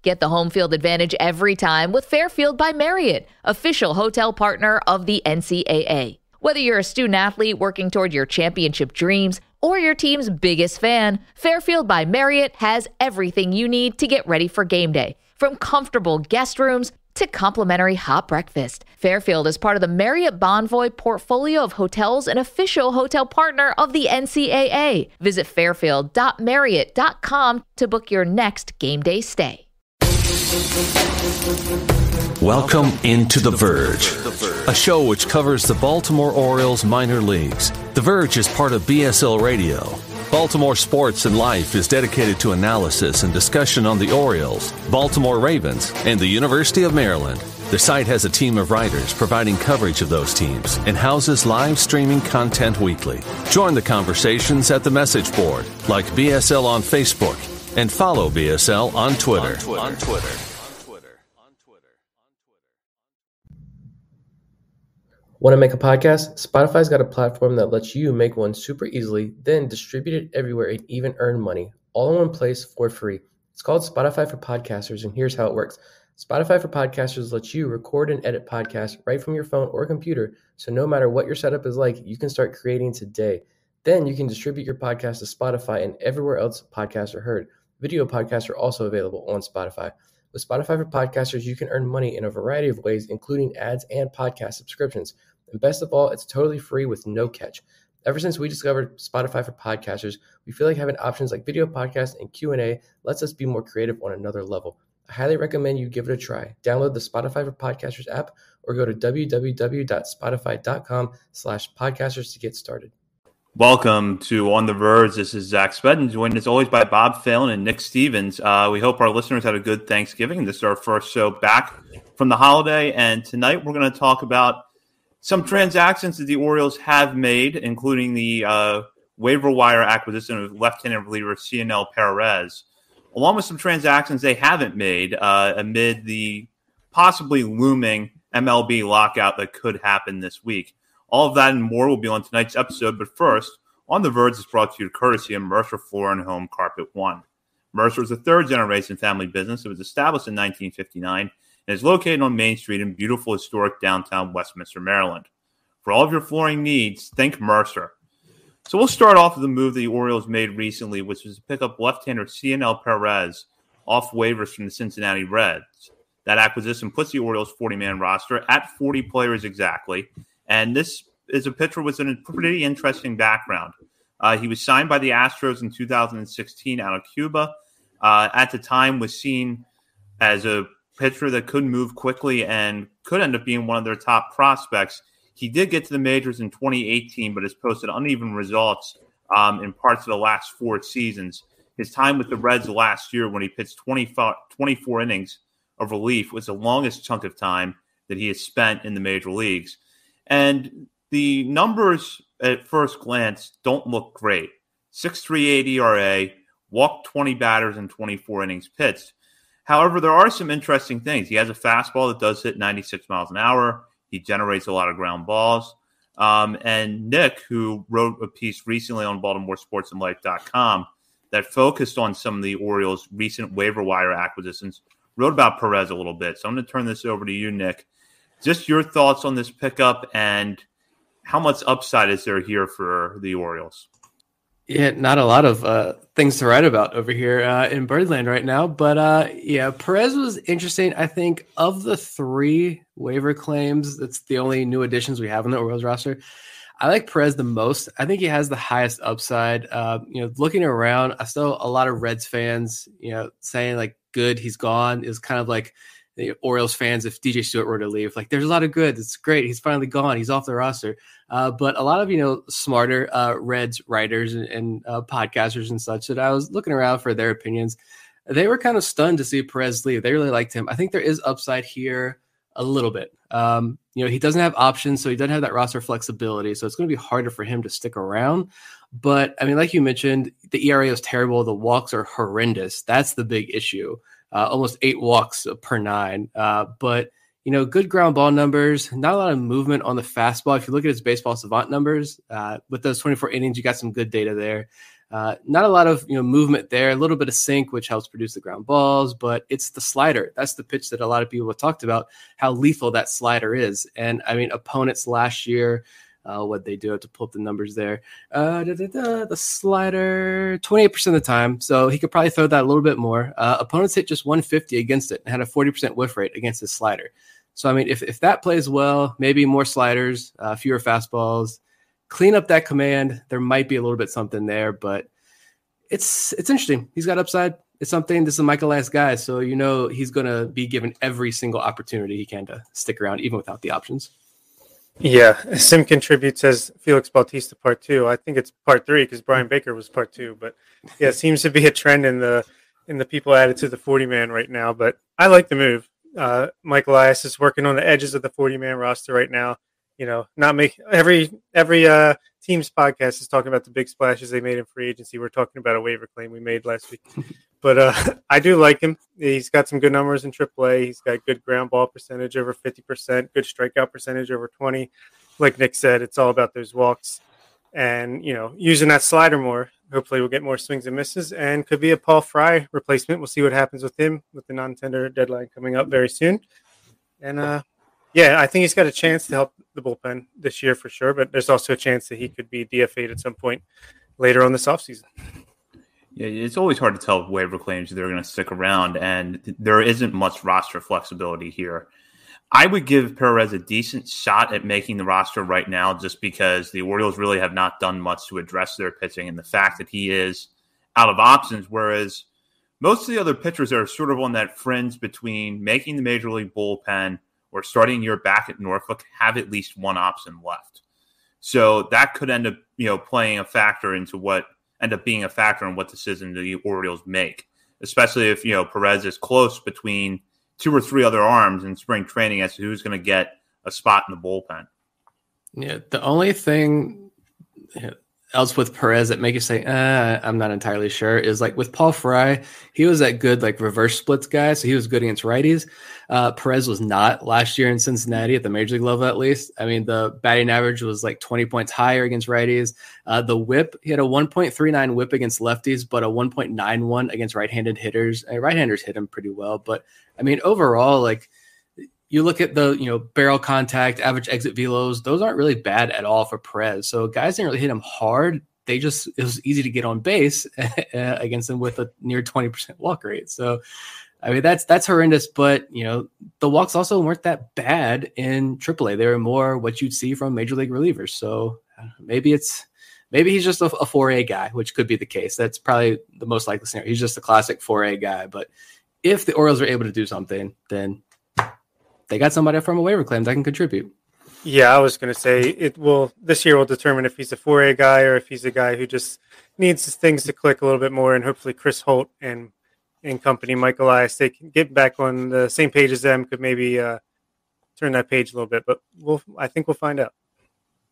Get the home field advantage every time with Fairfield by Marriott, official hotel partner of the NCAA. Whether you're a student athlete working toward your championship dreams or your team's biggest fan, Fairfield by Marriott has everything you need to get ready for game day. From comfortable guest rooms to complimentary hot breakfast, Fairfield is part of the Marriott Bonvoy portfolio of hotels and official hotel partner of the NCAA. Visit fairfield.marriott.com to book your next game day stay. Welcome into The Verge, a show which covers the Baltimore Orioles minor leagues. The Verge is part of BSL Radio. Baltimore Sports and Life is dedicated to analysis and discussion on the Orioles, Baltimore Ravens, and the University of Maryland. The site has a team of writers providing coverage of those teams and houses live streaming content weekly. Join the conversations at the message board, like BSL on Facebook, and follow BSL on Twitter. Want to make a podcast? Spotify's got a platform that lets you make one super easily, then distribute it everywhere and even earn money, all in one place for free. It's called Spotify for Podcasters, and here's how it works. Spotify for Podcasters lets you record and edit podcasts right from your phone or computer, so no matter what your setup is like, you can start creating today. Then you can distribute your podcast to Spotify and everywhere else podcasts are heard. Video podcasts are also available on Spotify. With Spotify for Podcasters, you can earn money in a variety of ways, including ads and podcast subscriptions. And best of all, it's totally free with no catch. Ever since we discovered Spotify for Podcasters, we feel like having options like video podcasts and Q&A lets us be more creative on another level. I highly recommend you give it a try. Download the Spotify for Podcasters app or go to www.spotify.com/podcasters to get started. Welcome to On the Verge. This is Zach Spedden, joined as always by Bob Phelan and Nick Stevens. We hope our listeners had a good Thanksgiving. This is our first show back from the holiday, and tonight we're going to talk about some transactions that the Orioles have made, including the waiver wire acquisition of left-handed reliever Cionel Perez, along with some transactions they haven't made amid the possibly looming MLB lockout that could happen this week. All of that and more will be on tonight's episode, but first, On the Verge is brought to you courtesy of Mercer Floor and Home Carpet One. Mercer is a third-generation family business that was established in 1959 and is located on Main Street in beautiful historic downtown Westminster, Maryland. For all of your flooring needs, think Mercer. So we'll start off with the move the Orioles made recently, which was to pick up left-hander Cionel Perez off waivers from the Cincinnati Reds. That acquisition puts the Orioles' 40-man roster at 40 players exactly. And this is a pitcher with a pretty interesting background. He was signed by the Astros in 2016 out of Cuba. At the time was seen as a pitcher that could move quickly and could end up being one of their top prospects. He did get to the majors in 2018, but has posted uneven results in parts of the last 4 seasons. His time with the Reds last year, when he pitched 24 innings of relief, was the longest chunk of time that he has spent in the major leagues. And the numbers at first glance don't look great. 6.38 ERA, walked 20 batters in 24 innings pitched. However, there are some interesting things. He has a fastball that does hit 96 miles an hour. He generates a lot of ground balls. And Nick, who wrote a piece recently on BaltimoreSportsAndLife.com that focused on some of the Orioles' recent waiver wire acquisitions, wrote about Perez a little bit. So I'm going to turn this over to you, Nick. Just your thoughts on this pickup and how much upside is there here for the Orioles? Yeah, not a lot of things to write about over here in Birdland right now. But Perez was interesting. I think of the 3 waiver claims, that's the only new additions we have on the Orioles roster. I like Perez the most. I think he has the highest upside. Looking around, I saw a lot of Reds fans, saying like, good, he's gone. Is kind of like the Orioles fans if DJ Stewart were to leave. Like, there's a lot of good. It's great. He's finally gone. He's off the roster. But a lot of, smarter Reds writers and podcasters and such that I was looking around for their opinions. They were kind of stunned to see Perez leave. They really liked him. I think there is upside here a little bit. He doesn't have options, so he doesn't have that roster flexibility. So it's going to be harder for him to stick around. But, I mean, like you mentioned, the ERA is terrible. The walks are horrendous. That's the big issue. Almost 8 walks per 9. But, good ground ball numbers, not a lot of movement on the fastball. If you look at his baseball savant numbers, with those 24 innings, you got some good data there. Not a lot of movement there, a little bit of sink, which helps produce the ground balls, but it's the slider. That's the pitch that a lot of people have talked about, how lethal that slider is. And I mean, opponents last year, what they do, I have to pull up the numbers there. The slider, 28% of the time. So he could probably throw that a little bit more. Opponents hit just 150 against it and had a 40% whiff rate against his slider. So, I mean, if that plays well, maybe more sliders, fewer fastballs, clean up that command, there might be a little bit something there, but it's interesting. He's got upside. It's something. This is a Michael Elias guy, so he's going to be given every single opportunity he can to stick around, even without the options. Yeah, Sim contributes as Felix Bautista part 2. I think it's part 3 because Brian Baker was part 2. But yeah, it seems to be a trend in the people added to the 40-man right now. But I like the move. Michael Elias is working on the edges of the 40-man roster right now. Not make every team's podcast is talking about the big splashes they made in free agency. We're talking about a waiver claim we made last week. But I do like him. He's got some good numbers in AAA. He's got good ground ball percentage over 50%, good strikeout percentage over 20. Like Nick said, it's all about those walks. And, using that slider more, hopefully we'll get more swings and misses and could be a Paul Fry replacement. We'll see what happens with him with the non-tender deadline coming up very soon. And, I think he's got a chance to help the bullpen this year for sure, but there's also a chance that he could be DFA'd at some point later on this offseason. Yeah, it's always hard to tell with waiver claims if they're going to stick around, and there isn't much roster flexibility here. I would give Perez a decent shot at making the roster right now just because the Orioles really have not done much to address their pitching and the fact that he is out of options, whereas most of the other pitchers are sort of on that fringe between making the Major League bullpen or starting your back at Norfolk, have at least one option left. So that could end up, playing a factor into what end up being a factor in what decision the Orioles make, especially if, Perez is close between 2 or 3 other arms in spring training as to who's going to get a spot in the bullpen. Yeah, the only thing else with Perez that make you say, I'm not entirely sure, is like with Paul Fry, he was that good like reverse splits guy, so he was good against righties. Perez was not last year in Cincinnati at the major league level, at least. I mean, the batting average was like 20 points higher against righties. The whip, he had a 1.39 whip against lefties, but a 1.91 against right-handed hitters. Right-handers hit him pretty well, but I mean, overall, like you look at the barrel contact, average exit velos, those aren't really bad at all for Perez. So guys didn't really hit him hard. It was easy to get on base against them with a near 20% walk rate. So I mean, that's horrendous, but the walks also weren't that bad in AAA. They were more what you'd see from major league relievers. So maybe he's just a 4A guy, which could be the case. That's probably the most likely scenario. He's just a classic 4A guy. But if the Orioles are able to do something, then they got somebody from a waiver claim that can contribute. Yeah, I was going to say this year will determine if he's a 4A guy or if he's a guy who just needs his things to click a little bit more, and hopefully Chris Holt and company, Michael Elias, they can get back on the same page as them, could maybe turn that page a little bit, but I think we'll find out.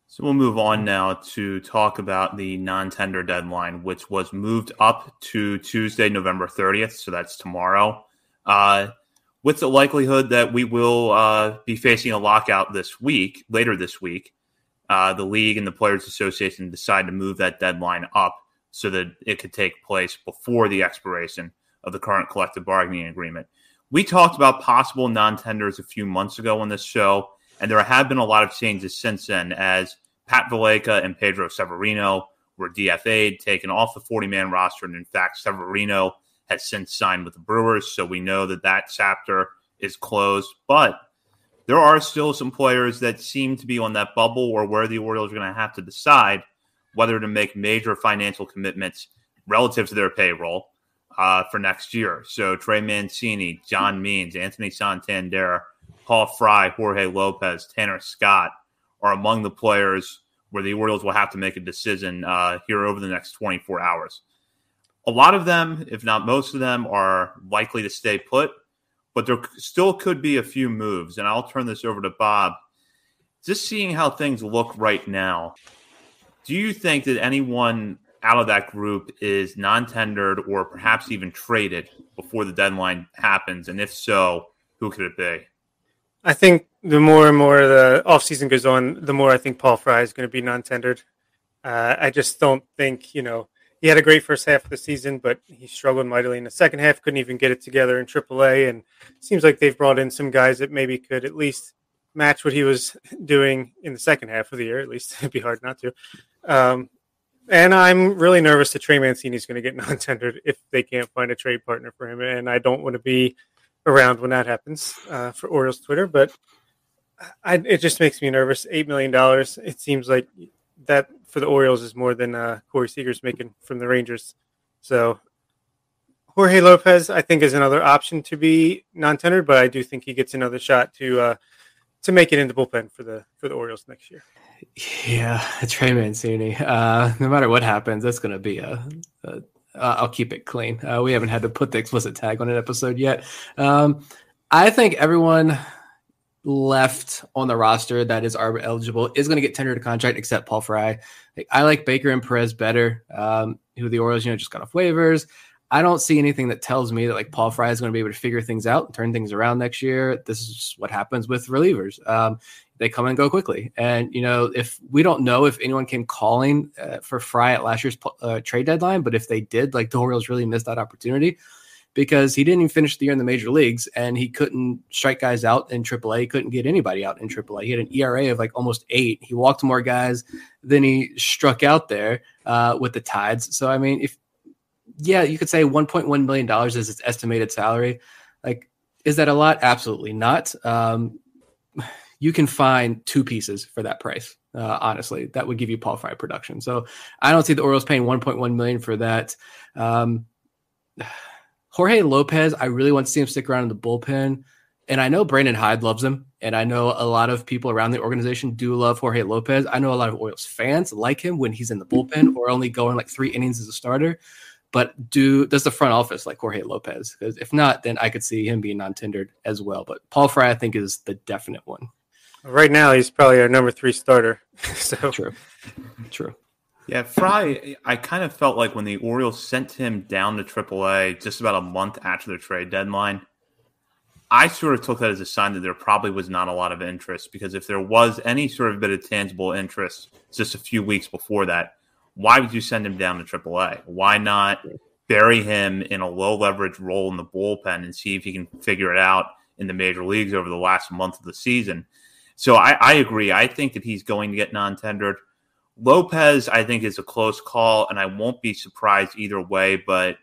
So we'll move on now to talk about the non-tender deadline, which was moved up to Tuesday, November 30th. So that's tomorrow. With the likelihood that we will be facing a lockout later this week, the league and the Players Association decide to move that deadline up so that it could take place before the expiration of the current collective bargaining agreement. We talked about possible non-tenders a few months ago on this show, and there have been a lot of changes since then as Pat Valaika and Pedro Severino were DFA'd, taken off the 40-man roster, and in fact, Severino has since signed with the Brewers, so we know that chapter is closed. But there are still some players that seem to be on that bubble or where the Orioles are going to have to decide whether to make major financial commitments relative to their payroll for next year. So Trey Mancini, John Means, Anthony Santander, Paul Fry, Jorge Lopez, Tanner Scott are among the players where the Orioles will have to make a decision here over the next 24 hours. A lot of them, if not most of them, are likely to stay put, but there still could be a few moves. And I'll turn this over to Bob. Just seeing how things look right now, do you think that anyone out of that group is non-tendered or perhaps even traded before the deadline happens? And if so, who could it be? I think the more and more the offseason goes on, the more I think Paul Fry is going to be non-tendered. I just don't think, he he had a great first half of the season, but he struggled mightily in the second half, couldn't even get it together in AAA. And it seems like they've brought in some guys that maybe could at least match what he was doing in the second half of the year. At least it'd be hard not to. And I'm really nervous that Trey Mancini is going to get non-tendered if they can't find a trade partner for him. And I don't want to be around when that happens for Orioles Twitter, but it just makes me nervous. $8 million. It seems like that for the Orioles is more than Corey Seager's making from the Rangers. So Jorge Lopez, I think, is another option to be non-tendered, but I do think he gets another shot to make it into bullpen for the Orioles next year. Yeah, Trey Mancini. No matter what happens, that's going to be I'll keep it clean. We haven't had to put the explicit tag on an episode yet. I think everyone left on the roster that is ARB eligible is going to get tendered a contract except Paul Fry. I like Baker and Perez better, who the Orioles just got off waivers. I don't see anything that tells me that Paul Fry is going to be able to figure things out and turn things around next year. This is just what happens with relievers. They come and go quickly. And, if we don't know if anyone came calling for Fry at last year's trade deadline, but if they did, the Orioles really missed that opportunity because he didn't even finish the year in the major leagues and he couldn't strike guys out in AAA. He couldn't get anybody out in AAA. He had an ERA of almost 8. He walked more guys than he struck out there with the Tides. So, I mean, you could say $1.1 million is its estimated salary. Is that a lot? Absolutely not. You can find 2 pieces for that price. Honestly, that would give you Paul Fry production. So I don't see the Orioles paying $1.1 million for that. Jorge Lopez, I really want to see him stick around in the bullpen. And I know Brandon Hyde loves him. And I know a lot of people around the organization do love Jorge Lopez. I know a lot of Orioles fans like him when he's in the bullpen or only going 3 innings as a starter. But does the front office like Jorge Lopez? Because if not, then I could see him being non-tendered as well. But Paul Fry, I think, is the definite one. Right now, he's probably our number 3 starter. So True. Yeah, Fry, I kind of felt like when the Orioles sent him down to AAA just about a month after the trade deadline, I sort of took that as a sign that there probably was not a lot of interest, because if there was any sort of bit of tangible interest just a few weeks before that, why would you send him down to AAA? Why not bury him in a low-leverage role in the bullpen and see if he can figure it out in the major leagues over the last month of the season? So I agree. I think that he's going to get non-tendered. Lopez, I think, is a close call, and I won't be surprised either way, but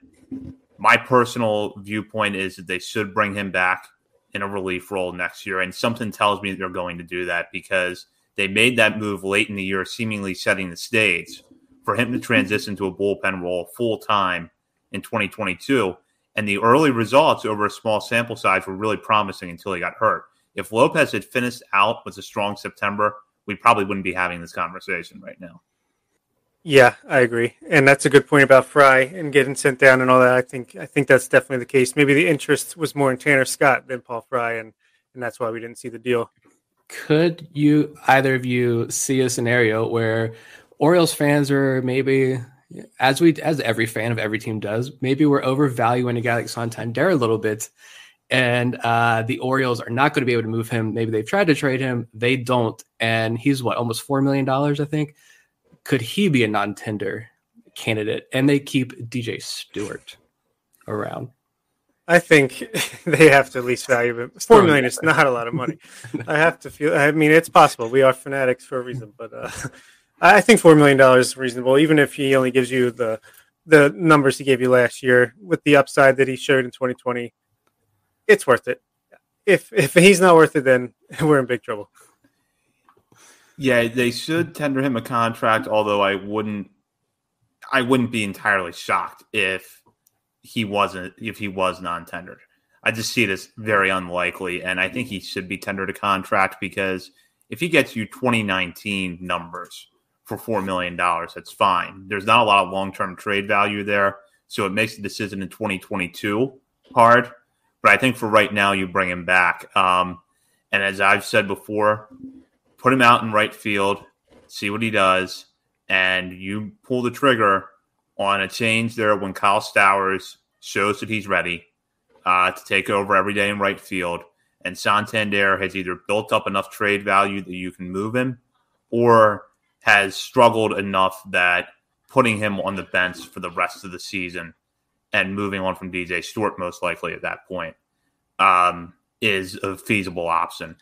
my personal viewpoint is that they should bring him back in a relief role next year, and something tells me that they're going to do that because they made that move late in the year, seemingly setting the stage for him to transition to a bullpen role full-time in 2022, and the early results over a small sample size were really promising until he got hurt. If Lopez had finished out with a strong September, we probably wouldn't be having this conversation right now. Yeah, I agree. And that's a good point about Fry and getting sent down and all that. I think that's definitely the case. Maybe the interest was more in Tanner Scott than Paul Fry, and that's why we didn't see the deal. Could you, either of you, see a scenario where Orioles fans are maybe, as every fan of every team does, maybe we're overvaluing a guy like Santander a little bit, and the Orioles are not going to be able to move him. Maybe they've tried to trade him. They don't. And he's almost $4 million, I think. Could he be a non-tender candidate? And they keep DJ Stewart around. I think they have to at least value him. $4 million is not a lot of money. It's possible. We are fanatics for a reason. But I think $4 million is reasonable, even if he only gives you the numbers he gave you last year with the upside that he showed in 2020. It's worth it. If he's not worth it, then we're in big trouble. Yeah, they should tender him a contract, although I wouldn't be entirely shocked if he was non-tendered. I just see it as very unlikely, and I think he should be tendered a contract because if he gets you 2019 numbers for $4 million, that's fine. There's not a lot of long-term trade value there, so it makes the decision in 2022 hard. But I think for right now, you bring him back. And as I've said before, put him out in right field, see what he does, and you pull the trigger on a change there when Kyle Stowers shows that he's ready to take over every day in right field. And Santander has either built up enough trade value that you can move him or has struggled enough that putting him on the bench for the rest of the season and moving on from DJ Stewart most likely at that point is a feasible option.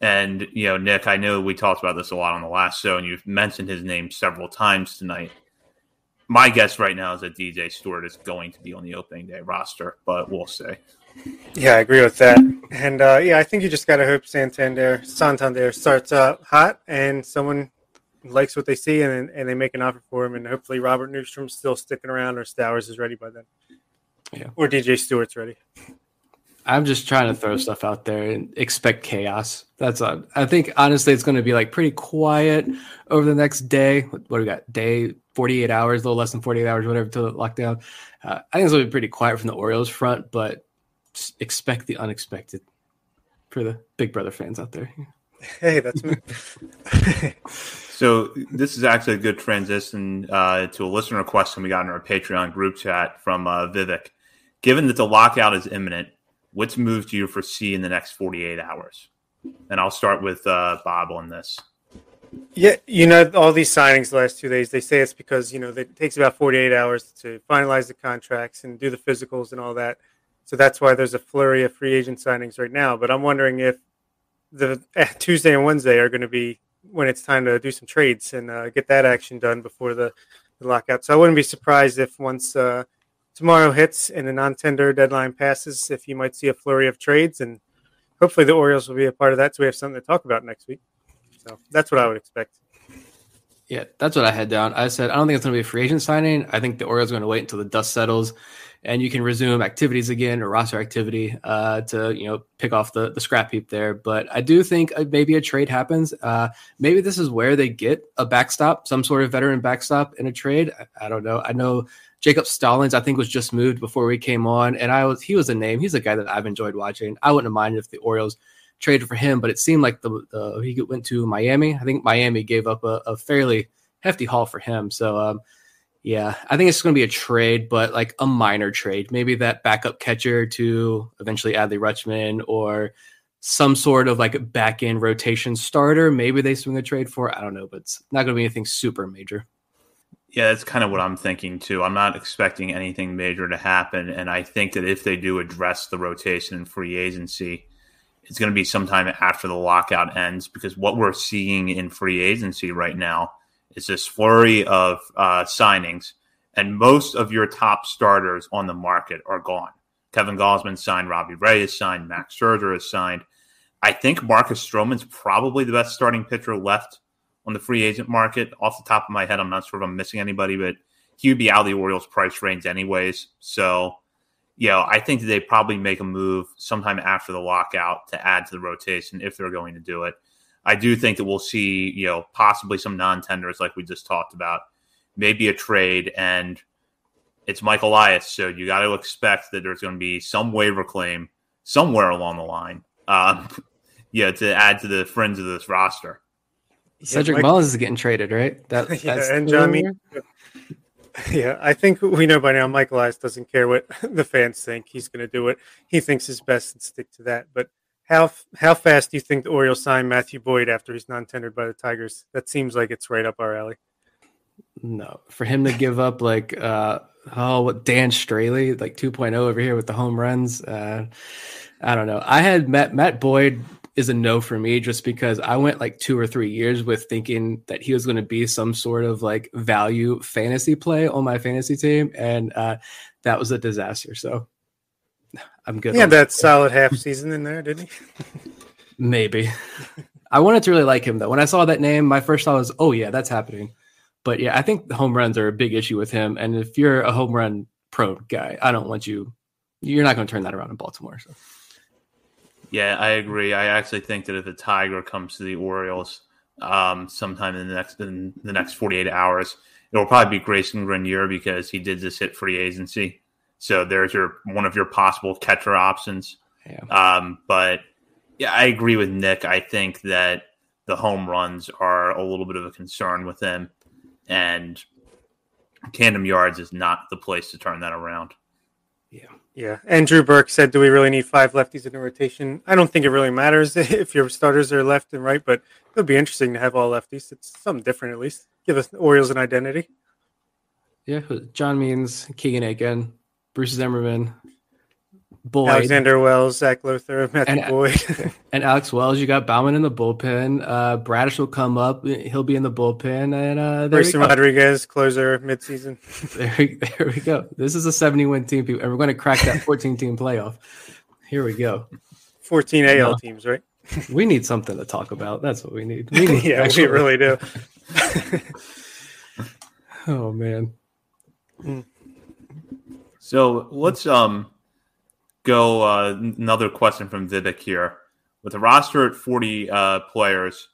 And, Nick, I know we talked about this a lot on the last show, and you've mentioned his name several times tonight. My guess right now is that DJ Stewart is going to be on the opening day roster, but we'll see. Yeah, I agree with that. And, I think you just got to hope Santander starts out hot and someone likes what they see and they make an offer for him. And hopefully Robert Newstrom's still sticking around or Stowers is ready by then. Yeah. Or DJ Stewart's ready. I'm just trying to throw stuff out there and expect chaos. That's all. I think, honestly, it's going to be like pretty quiet over the next day. What do we got? Day, 48 hours, a little less than 48 hours, whatever, till the lockdown. I think it's going to be pretty quiet from the Orioles front, but just expect the unexpected for the Big Brother fans out there. Hey, that's me. So this is actually a good transition to a listener question we got in our Patreon group chat from Vivek. Given that the lockout is imminent, which moves do you foresee in the next 48 hours? And I'll start with Bob on this. Yeah, all these signings the last 2 days, they say it's because, it takes about 48 hours to finalize the contracts and do the physicals and all that. So that's why there's a flurry of free agent signings right now. But I'm wondering if the Tuesday and Wednesday are going to be when it's time to do some trades and get that action done before the lockout. So I wouldn't be surprised if once tomorrow hits and the non-tender deadline passes, if you might see a flurry of trades, and hopefully the Orioles will be a part of that so we have something to talk about next week. So that's what I would expect. Yeah, that's what I had down. I said, I don't think it's going to be a free agent signing. I think the Orioles are going to wait until the dust settles and you can resume activities again or roster activity to, pick off the scrap heap there. But I do think maybe a trade happens. Maybe this is where they get a backstop, some sort of veteran backstop in a trade. I don't know. I know Jacob Stallings, I think, was just moved before we came on, and he was a name. He's a guy that I've enjoyed watching. I wouldn't have minded if the Orioles traded for him, but it seemed like he went to Miami. I think Miami gave up a fairly hefty haul for him. So, I think it's going to be a trade, but like a minor trade. Maybe that backup catcher to eventually Adley Rutschman or some sort of like back-end rotation starter. Maybe they swing a trade for. I don't know, but it's not going to be anything super major. Yeah, that's kind of what I'm thinking too. I'm not expecting anything major to happen. And I think that if they do address the rotation in free agency, it's going to be sometime after the lockout ends, because what we're seeing in free agency right now is this flurry of signings, and most of your top starters on the market are gone. Kevin Gausman signed, Robbie Ray is signed, Max Scherzer is signed. I think Marcus Stroman's probably the best starting pitcher left on the free agent market. Off the top of my head, I'm not sure if I'm missing anybody, but he would be out of the Orioles' price range anyways. So, I think that they probably make a move sometime after the lockout to add to the rotation if they're going to do it. I do think that we'll see, possibly some non-tenders like we just talked about, maybe a trade, and it's Mike Elias. So you got to expect that there's going to be some waiver claim somewhere along the line, to add to the fringe of this roster. Cedric Mullins is getting traded, right? And John Means. Yeah, I think we know by now Mike Elias doesn't care what the fans think. He's going to do what he thinks is best and stick to that. But how fast do you think the Orioles sign Matthew Boyd after he's non-tendered by the Tigers? That seems like it's right up our alley. No, for him to give up Dan Straley, like 2.0 over here with the home runs. I don't know. I had Matt Boyd is a no for me, just because I went like 2 or 3 years with thinking that he was going to be some sort of like value fantasy play on my fantasy team. And that was a disaster. So I'm good. Yeah, that solid half season in there, didn't he? Maybe. I wanted to really like him though. When I saw that name, my first thought was, oh yeah, that's happening. But yeah, I think the home runs are a big issue with him. And if you're a home run prone guy, I don't want you're not going to turn that around in Baltimore. So. Yeah, I agree. I actually think that if a Tiger comes to the Orioles sometime in the next 48 hours, it will probably be Grayson Grenier, because he did just hit free agency. So there's one of your possible catcher options. Yeah. But yeah, I agree with Nick. I think that the home runs are a little bit of a concern with him, and tandem yards is not the place to turn that around. Yeah. And Drew Burke said, do we really need 5 lefties in the rotation? I don't think it really matters if your starters are left and right, but it'll be interesting to have all lefties. It's something different, at least. Give us the Orioles an identity. Yeah, John Means, Keegan Aiken, Bruce Zimmerman, Boyd, Alexander Wells, Zach Lothar, Matthew Boyd. and Alex Wells. You got Bauman in the bullpen. Bradish will come up. He'll be in the bullpen. And Grayson Rodriguez, closer midseason. There we go. This is a 70-win team, and we're going to crack that 14-team playoff. Here we go. 14 AL teams, right? We need something to talk about. That's what we need. Yeah, we really do. Oh, man. So let's go another question from Vivek here. With a roster at 40 players,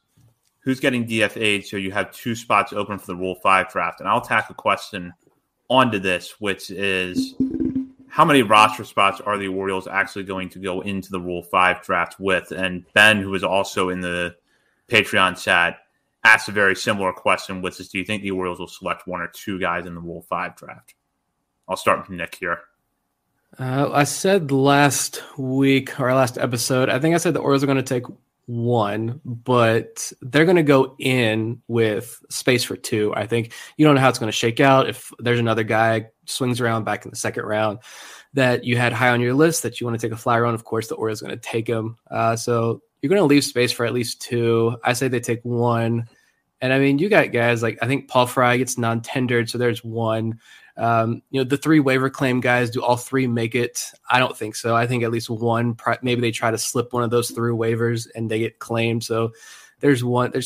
who's getting DFA'd so you have 2 spots open for the Rule 5 draft? And I'll tack a question onto this, which is how many roster spots are the Orioles actually going to go into the Rule 5 draft with? And Ben, who is also in the Patreon chat, asked a very similar question, which is, do you think the Orioles will select 1 or 2 guys in the Rule 5 draft? I'll start with Nick here. I said last week or last episode, I think I said the Orioles are going to take 1, but they're going to go in with space for 2. I think you don't know how it's going to shake out. If there's another guy swings around back in the second round that you had high on your list that you want to take a flyer on, of course, the Orioles are going to take him. So you're going to leave space for at least 2. I say they take 1. And I mean, you got guys like, I think Paul Fry gets non-tendered. So there's 1. The 3 waiver claim guys, do all 3 make it? I don't think so. I think at least 1, maybe they try to slip one of those through waivers and they get claimed. So there's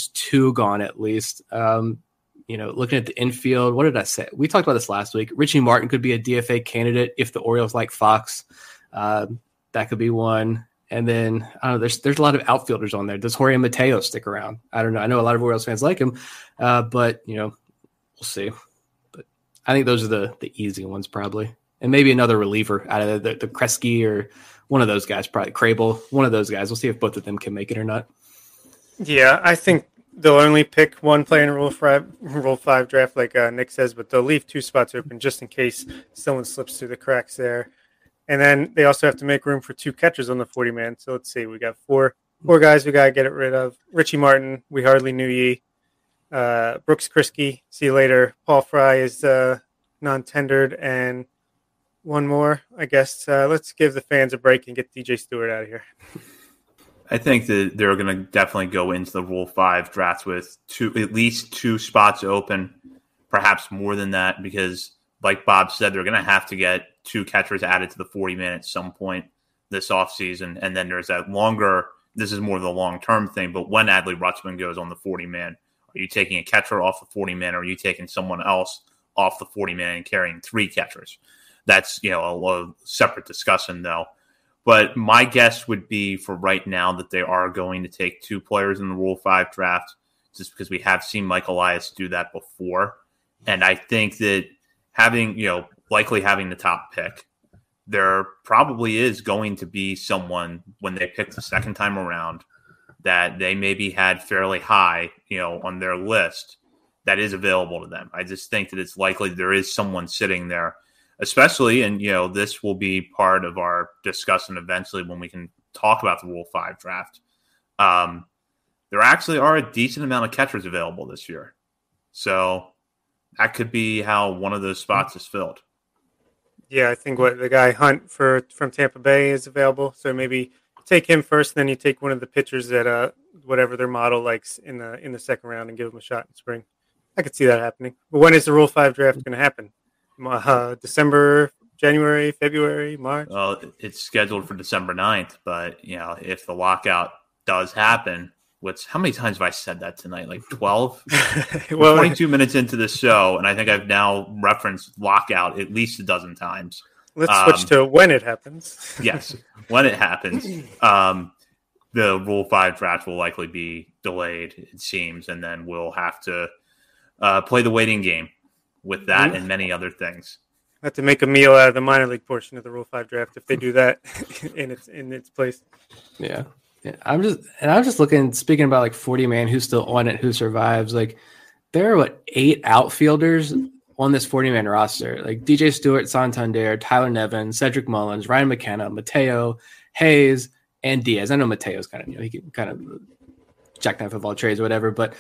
2 gone at least. Looking at the infield, what did I say? We talked about this last week. Richie Martin could be a DFA candidate if the Orioles like Fox. That could be 1. And then I don't know. There's a lot of outfielders on there. Does Jorge Mateo stick around? I don't know. I know a lot of Orioles fans like him, but we'll see. But I think those are the easy ones probably, and maybe another reliever out of the Kresge or one of those guys, probably Crable. One of those guys. We'll see if both of them can make it or not. Yeah, I think they'll only pick 1 player in a Rule 5 draft, like Nick says, but they'll leave 2 spots open just in case someone slips through the cracks there. And then they also have to make room for 2 catchers on the 40-man. So let's see. We got 4 guys we got to get rid of. Richie Martin, we hardly knew ye. Brooks Kresge, see you later. Paul Fry is non-tendered. And 1 more, I guess. Let's give the fans a break and get DJ Stewart out of here. I think that they're going to definitely go into the Rule 5 draft with at least 2 spots open, perhaps more than that, because like Bob said, they're going to have to get 2 catchers added to the 40-man at some point this offseason. And then there's that this is more of the long-term thing, but when Adley Rutschman goes on the 40-man, are you taking a catcher off the 40-man, or are you taking someone else off the 40-man and carrying 3 catchers? That's, a separate discussion, though. But my guess would be for right now that they are going to take 2 players in the Rule 5 draft, just because we have seen Mike Elias do that before. And I think that likely having the top pick, there probably is going to be someone when they pick the second time around that they maybe had fairly high, on their list that is available to them. I just think that it's likely there is someone sitting there, especially, and, this will be part of our discussion eventually when we can talk about the Rule 5 draft. There actually are a decent amount of catchers available this year. So that could be how one of those spots is filled. Yeah, I think the guy Hunt from Tampa Bay is available. So maybe take him first, then you take one of the pitchers that whatever their model likes in the second round and give them a shot in spring. I could see that happening. But when is the Rule 5 draft going to happen? December, January, February, March? Well, it's scheduled for December 9th, but if the lockout does happen, how many times have I said that tonight? Like 12? Well, 22 minutes into the show, and I think I've now referenced lockout at least a dozen times. Let's switch to when it happens. Yes, when it happens. The Rule 5 draft will likely be delayed, it seems, and then we'll have to play the waiting game with that and many other things. Have to make a meal out of the minor league portion of the Rule 5 draft if they do that in its place. Yeah. I'm just looking, speaking about like 40-man, who's still on it, who survives. Like there are 8 outfielders on this 40-man roster. Like DJ Stewart, Santander, Tyler Nevin, Cedric Mullins, Ryan McKenna, Mateo, Hayes, and Diaz. I know Mateo's kind of, he can kind of jackknife of all trades or whatever, but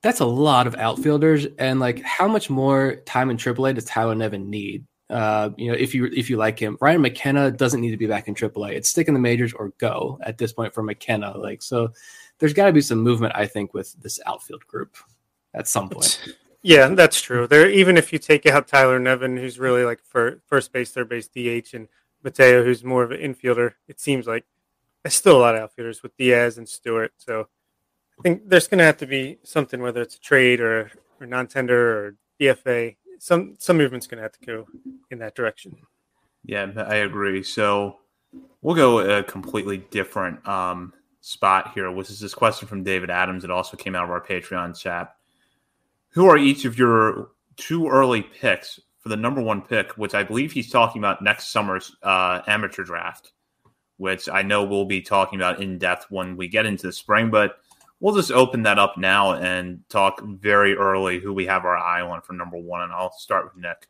That's a lot of outfielders, and like how much more time in AAA does Tyler Nevin need? If you like him, Ryan McKenna doesn't need to be back in AAA. It's stick in the majors or go at this point for McKenna. Like, so there's got to be some movement, I think, with this outfield group at some point. Yeah, that's true. There, even if you take out Tyler Nevin, who's really like for first base, third base, DH, and Mateo, who's more of an infielder, it seems like there's still a lot of outfielders with Diaz and Stewart. So I think there's going to have to be something, whether it's a trade or non-tender or DFA. Some movement's going to have to go in that direction. Yeah, I agree. So we'll go a completely different spot here, which is this question from David Adams. It also came out of our Patreon chat. Who are each of your 2 early picks for the number 1 pick, which I believe he's talking about next summer's amateur draft, which I know we'll be talking about in depth when we get into the spring, but we'll just open that up now and talk very early who we have our eye on for number 1, and I'll start with Nick.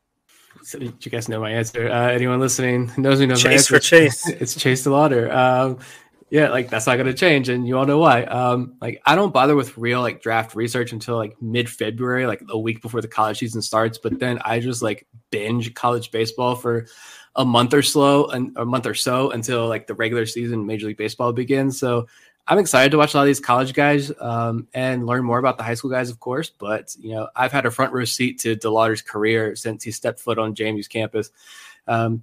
So you guys know my answer. Anyone listening knows me knows my answer. For Chase. It's Chase DeLauder. Yeah, like that's not going to change, and you all know why. Like I don't bother with real like draft research until like mid-February, like a week before the college season starts. But then I just like binge college baseball for a month or so until like the regular season Major League Baseball begins. So I'm excited to watch a lot of these college guys and learn more about the high school guys, of course. But I've had a front row seat to DeLauder's career since he stepped foot on JMU's campus.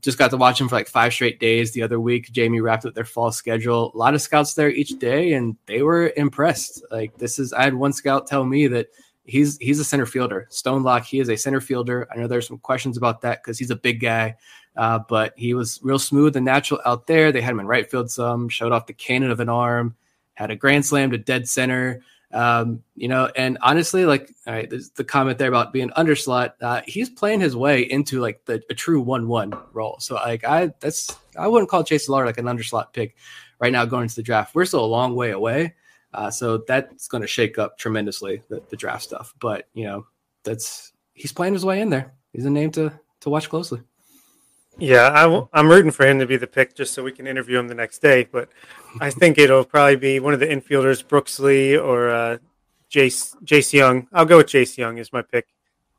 Just got to watch him for like 5 straight days the other week. JMU wrapped up their fall schedule. A lot of scouts there each day, and they were impressed. Like I had one scout tell me that he's a center fielder. Stone lock, he is a center fielder. I know there's some questions about that because he's a big guy, but he was real smooth and natural out there. They had him in right field showed off the cannon of an arm, had a grand slam to dead center. And honestly, like, all right, there's the comment there about being underslot. He's playing his way into like a true 1-1 role. So like, I wouldn't call Chase DeLauder like an underslot pick right now going into the draft. We're still a long way away. So that's going to shake up tremendously the draft stuff, but he's playing his way in there. He's a name to watch closely. Yeah, I'm rooting for him to be the pick just so we can interview him the next day. But I think it'll probably be one of the infielders, Brooks Lee or Jace Young. I'll go with Jace Young as my pick.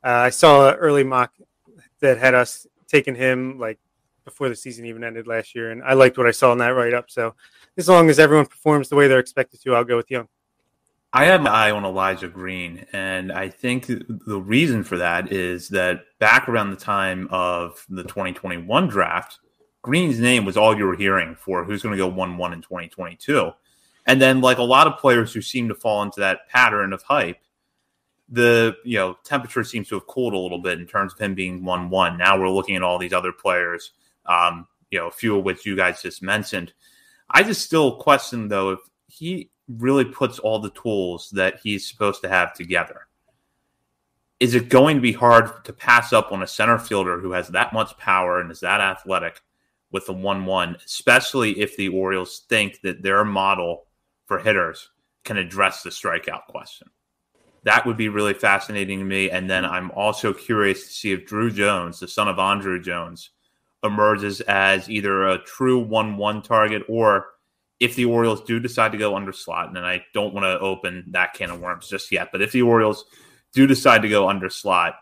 I saw an early mock that had us taking him like before the season even ended last year, and I liked what I saw in that write-up. So as long as everyone performs the way they're expected to, I'll go with Young. I have my eye on Elijah Green, and I think the reason for that is that back around the time of the 2021 draft, Green's name was all you were hearing for who's going to go 1-1 in 2022. And then, like a lot of players who seem to fall into that pattern of hype, the temperature seems to have cooled a little bit in terms of him being 1-1. Now we're looking at all these other players, a few of which you guys just mentioned. I just still question, though, if he really puts all the tools that he's supposed to have together. Is it going to be hard to pass up on a center fielder who has that much power and is that athletic with the 1-1, especially if the Orioles think that their model for hitters can address the strikeout question? That would be really fascinating to me. And then I'm also curious to see if Drew Jones, the son of Andrew Jones, emerges as either a true 1-1 target or if the Orioles do decide to go under slot, and I don't want to open that can of worms just yet, but if the Orioles do decide to go under slot,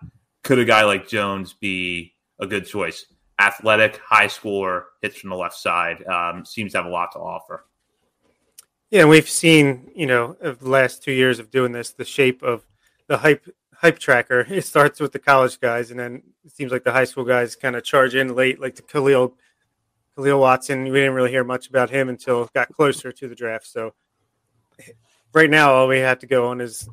could a guy like Jones be a good choice? Athletic, high scorer, hits from the left side, seems to have a lot to offer. Yeah, and we've seen, of the last 2 years of doing this, the shape of the hype tracker. It starts with the college guys, and then it seems like the high school guys kind of charge in late, like the Khalil Watson. We didn't really hear much about him until it got closer to the draft. So right now, all we have to go on is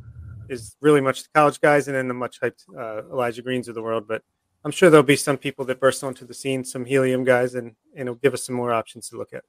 really much the college guys and then the much hyped Elijah Greens of the world. But I'm sure there'll be some people that burst onto the scene, some helium guys, and it'll give us some more options to look at.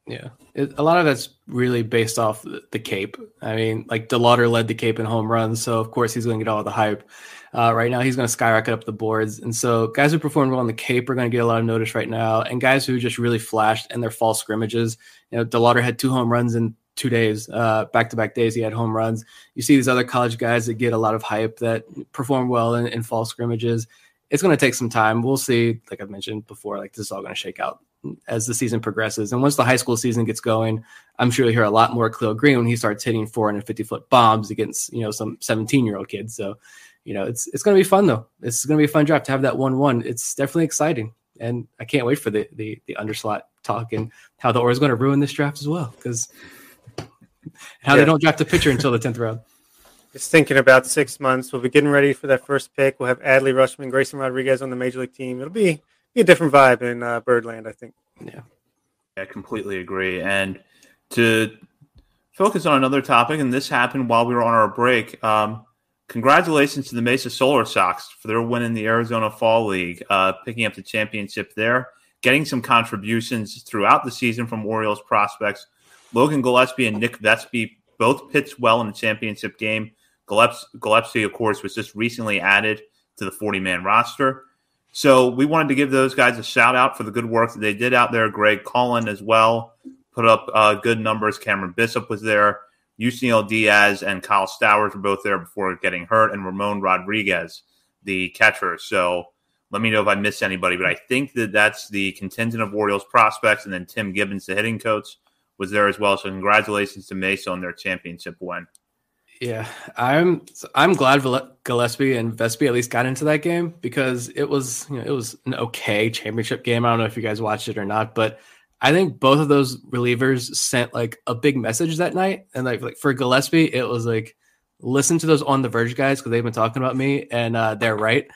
Yeah, a lot of that's really based off the Cape. I mean, like DeLauder led the Cape in home runs, so of course he's going to get all the hype. Right now, he's going to skyrocket up the boards. And so guys who performed well on the Cape are going to get a lot of notice right now. And guys who just really flashed in their fall scrimmages. DeLauder had 2 home runs in 2 days, back-to-back days. He had home runs. You see these other college guys that get a lot of hype that perform well in fall scrimmages. It's going to take some time. We'll see, like I mentioned before, like this is all going to shake out as the season progresses. And once the high school season gets going, I'm sure you'll hear a lot more Khalil Green when he starts hitting 450-foot bombs against, some 17-year-old kids. So, it's going to be fun, though. It's going to be a fun draft to have that 1-1. It's definitely exciting. And I can't wait for the underslot talk and how the Orioles going to ruin this draft as well, because they don't draft a pitcher until the 10th round. Just thinking about 6 months. We'll be getting ready for that first pick. We'll have Adley Rutschman, Grayson Rodriguez on the Major League team. It'll be a different vibe in Birdland, I think. Yeah, I completely agree. And to focus on another topic, and this happened while we were on our break, congratulations to the Mesa Solar Sox for their win in the Arizona Fall League, picking up the championship there, getting some contributions throughout the season from Orioles prospects. Logan Gillespie and Nick Vespi both pitched well in the championship game. Gillespie, of course, was just recently added to the 40-man roster. So we wanted to give those guys a shout-out for the good work that they did out there. Greg Cullen as well put up good numbers. Cameron Bishop was there. Cionel Diaz and Kyle Stowers were both there before getting hurt, and Ramon Rodriguez, the catcher. So let me know if I missed anybody, but I think that's the contingent of Orioles prospects, and then Tim Gibbons, the hitting coach, was there as well. So congratulations to Mesa on their championship win. Yeah, I'm glad Gillespie and Vespi at least got into that game, because it was an okay championship game. I don't know if you guys watched it or not, but I think both of those relievers sent like a big message that night. And like for Gillespie, it was like, listen to those On the Verge guys, because they've been talking about me, and they're right.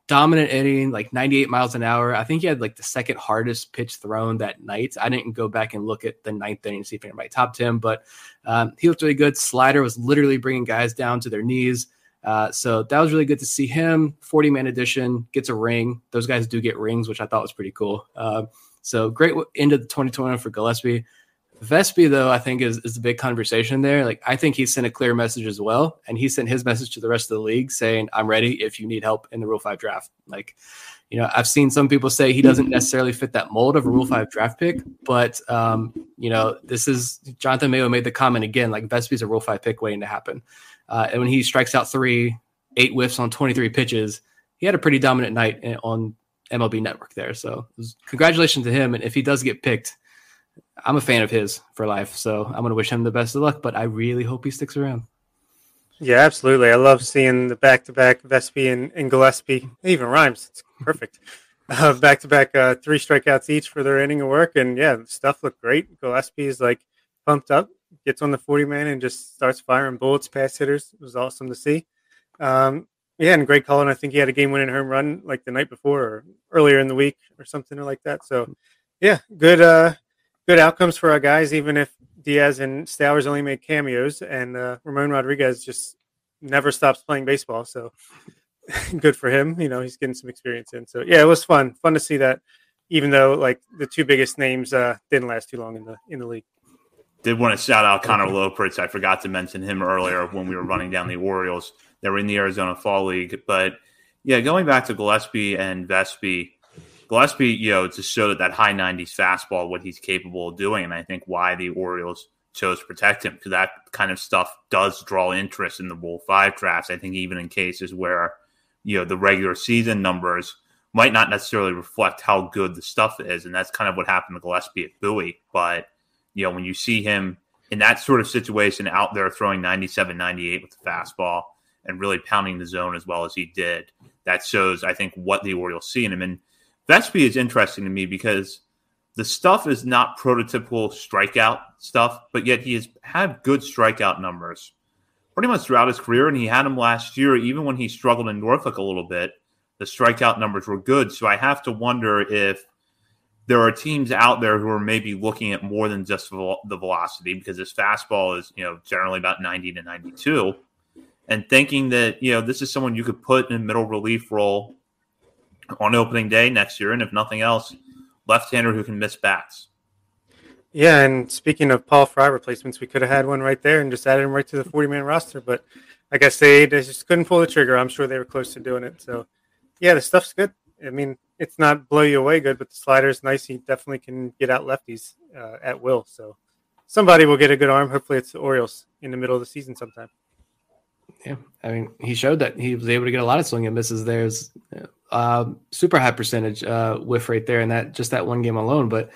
Dominant inning, like 98 miles an hour. I think he had like the second hardest pitch thrown that night. I didn't go back and look at the ninth inning to see if anybody topped him, but he looked really good. Slider was literally bringing guys down to their knees. So that was really good to see him. 40-man edition, gets a ring. Those guys do get rings, which I thought was pretty cool. So great end of the 2021 for Gillespie. Vespi, though, I think is the big conversation there. Like, I think he sent a clear message as well, and he sent his message to the rest of the league saying, I'm ready if you need help in the Rule 5 draft. Like, I've seen some people say he doesn't necessarily fit that mold of a Rule 5 draft pick, but, this is – Jonathan Mayo made the comment again, like, Vespi's a Rule 5 pick waiting to happen. And when he strikes out 8 whiffs on 23 pitches, he had a pretty dominant night on MLB Network there. So congratulations to him, and if he does get picked – I'm a fan of his for life, so I'm going to wish him the best of luck, but I really hope he sticks around. Yeah, absolutely. I love seeing the back-to-back Vespi and Gillespie. It even rhymes. It's perfect. Back-to-back 3 strikeouts each for their inning of work, and yeah, the stuff looked great. Gillespie is like pumped up, gets on the 40-man and just starts firing bullets past hitters. It was awesome to see. And Greg Cullen, I think he had a game-winning home run like the night before or earlier in the week or something like that. So, yeah, good outcomes for our guys, even if Diaz and Stowers only made cameos, and Ramon Rodriguez just never stops playing baseball. So good for him. He's getting some experience in. So yeah, it was fun to see that, even though like the 2 biggest names didn't last too long in the league. Did want to shout out Connor Lopritz. I forgot to mention him earlier when we were running down the Orioles. They were in the Arizona Fall League. But yeah, going back to Gillespie and Vespi, Gillespie, to show that high 90s fastball, what he's capable of doing, and I think why the Orioles chose to protect him, because that kind of stuff does draw interest in the Rule 5 drafts. I think even in cases where, the regular season numbers might not necessarily reflect how good the stuff is, and that's kind of what happened to Gillespie at Bowie. But, when you see him in that sort of situation out there throwing 97, 98 with the fastball and really pounding the zone as well as he did, that shows, I think, what the Orioles see in him. And Vespi is interesting to me because the stuff is not prototypical strikeout stuff, but yet he has had good strikeout numbers pretty much throughout his career, and he had them last year. Even when he struggled in Norfolk a little bit, the strikeout numbers were good. So I have to wonder if there are teams out there who are maybe looking at more than just the velocity, because his fastball is, generally about 90 to 92, and thinking that, this is someone you could put in a middle relief role on opening day next year, and if nothing else, left-hander who can miss bats. Yeah, and speaking of Paul Fry replacements, we could have had one right there and just added him right to the 40-man roster, but I guess they just couldn't pull the trigger. I'm sure they were close to doing it. So, yeah, the stuff's good. I mean, it's not blow you away good, but the slider's nice. He definitely can get out lefties at will. So somebody will get a good arm. Hopefully it's the Orioles in the middle of the season sometime. Yeah, I mean, he showed that he was able to get a lot of swing and misses. There's super high percentage whiff rate there in that one game alone. But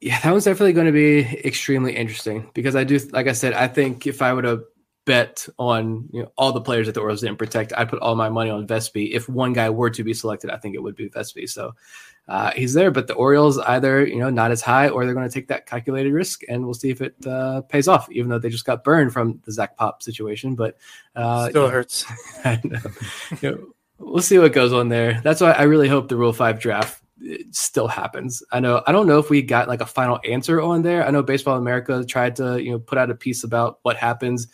Yeah, that one's definitely going to be extremely interesting because I do, like I said, I think if I would have bet on all the players that the Orioles didn't protect, I'd put all my money on Vespi. If one guy were to be selected, I think it would be Vespi. So he's there, but the Orioles either not as high, or they're going to take that calculated risk, and we'll see if it pays off. Even though they just got burned from the Zach Pop situation, but still hurts. I know. We'll see what goes on there. That's why I really hope the Rule 5 draft still happens. I don't know if we got like a final answer on there. I know Baseball America tried to put out a piece about what happens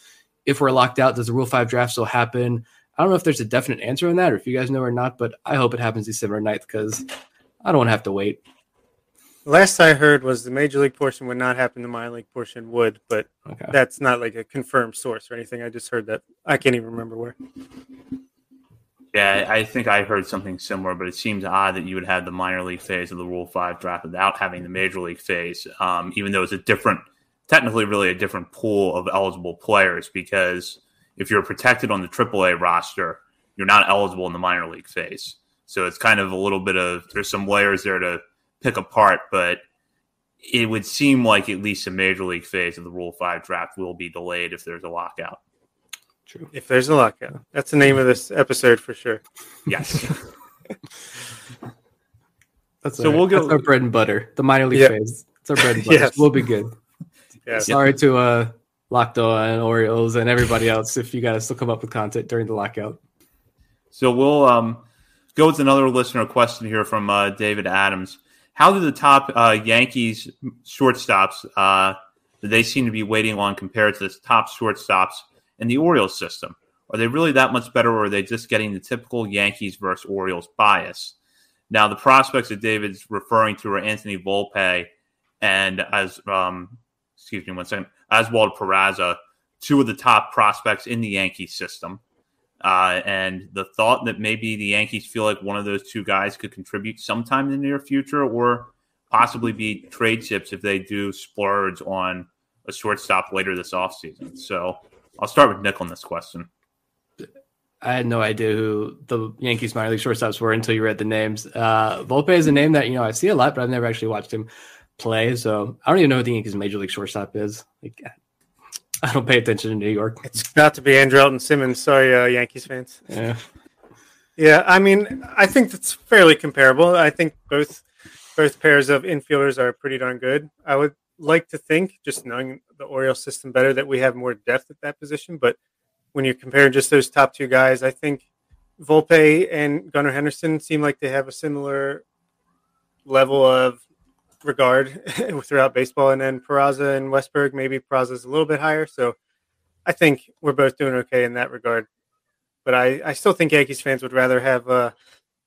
if we're locked out. Does the Rule 5 draft still happen? I don't know if there's a definite answer on that, or if you guys know or not, but I hope it happens December 9th because I don't want to have to wait. Last I heard was the major league portion would not happen, the minor league portion would, but That's not like a confirmed source or anything. I just heard that. I can't even remember where. Yeah, I think I heard something similar, but it seems odd that you would have the minor league phase of the Rule 5 draft without having the major league phase, even though it's technically really a different pool of eligible players, because if you're protected on the AAA roster, you're not eligible in the minor league phase. So it's kind of a little bit of, there's some layers there to pick apart, but it would seem like at least a major league phase of the Rule 5 draft will be delayed if there's a lockout. True. If there's a lockout. That's the name of this episode for sure. Yes. That's our bread and butter. The minor league phase. It's our bread and butter. Yes. We'll be good. Yes. Sorry to Locked On, Orioles, and everybody else if you guys still come up with content during the lockout. So we'll go with another listener question here from David Adams. How do the top Yankees shortstops that they seem to be waiting on compared to the top shortstops in the Orioles system? Are they really that much better, or are they just getting the typical Yankees versus Orioles bias? Now, the prospects that David's referring to are Anthony Volpe and Oswald Peraza, two of the top prospects in the Yankees system. And the thought that maybe the Yankees feel like one of those two guys could contribute sometime in the near future, or possibly be trade chips if they do splurge on a shortstop later this offseason. So I'll start with Nick on this question. I had no idea who the Yankees minor league shortstops were until you read the names. Volpe is a name that I see a lot, but I've never actually watched him play. So I don't even know who the Yankees major league shortstop is. I don't pay attention to New York. It's got to be Andrelton Simmons. Sorry, Yankees fans. Yeah. I mean, I think that's fairly comparable. I think both pairs of infielders are pretty darn good. I would like to think, just knowing the Orioles system better, that we have more depth at that position. But when you're comparing just those top two guys, I think Volpe and Gunnar Henderson seem like they have a similar level of regard throughout baseball. And then Peraza and Westberg, maybe Peraza's a little bit higher. So I think we're both doing okay in that regard. But I still think Yankees fans would rather have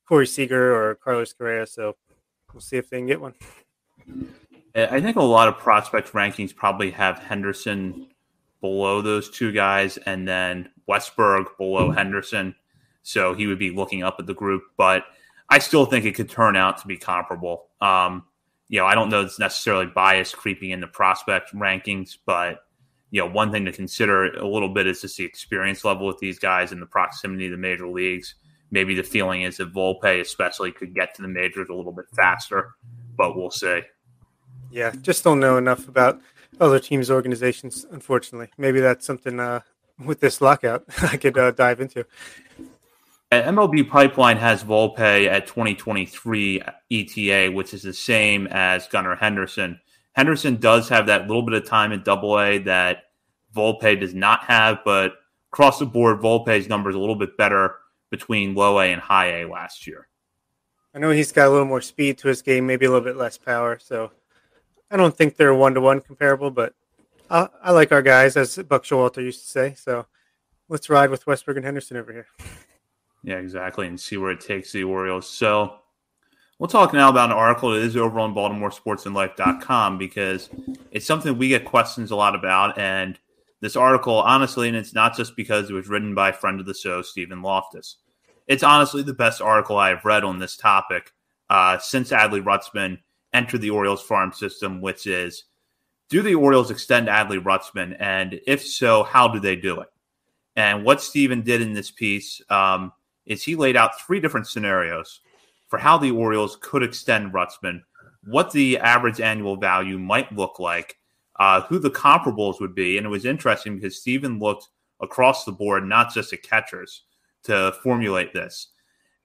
Corey Seager or Carlos Correa. So we'll see if they can get one. I think a lot of prospect rankings probably have Henderson below those two guys and then Westberg below Henderson. So he would be looking up at the group. But I still think it could turn out to be comparable. I don't know it's necessarily bias creeping into prospect rankings, but one thing to consider a little bit is just the experience level with these guys and the proximity to the major leagues. Maybe the feeling is that Volpe especially could get to the majors a little bit faster, but we'll see. Yeah, just don't know enough about other teams' organizations, unfortunately. Maybe that's something with this lockout I could dive into. MLB Pipeline has Volpe at 2023 ETA, which is the same as Gunnar Henderson. Henderson does have that little bit of time at AA that Volpe does not have, but across the board, Volpe's number is a little bit better between low A and high A last year. I know he's got a little more speed to his game, maybe a little bit less power, so I don't think they're one-to-one comparable, but I like our guys, as Buck Showalter used to say, so let's ride with Westberg and Henderson over here. Yeah, exactly, and see where it takes the Orioles. So we'll talk now about an article that is over on BaltimoreSportsAndLife.com because it's something we get questions a lot about. And this article, honestly, and it's not just because it was written by a friend of the show, Stephen Loftus. It's honestly the best article I have read on this topic since Adley Rutschman entered the Orioles farm system, which is, do the Orioles extend Adley Rutschman? And if so, how do they do it? And what Stephen did in this piece is he laid out three different scenarios for how the Orioles could extend Rutschman what the average annual value might look like, who the comparables would be. And it was interesting because Steven looked across the board, not just at catchers, to formulate this.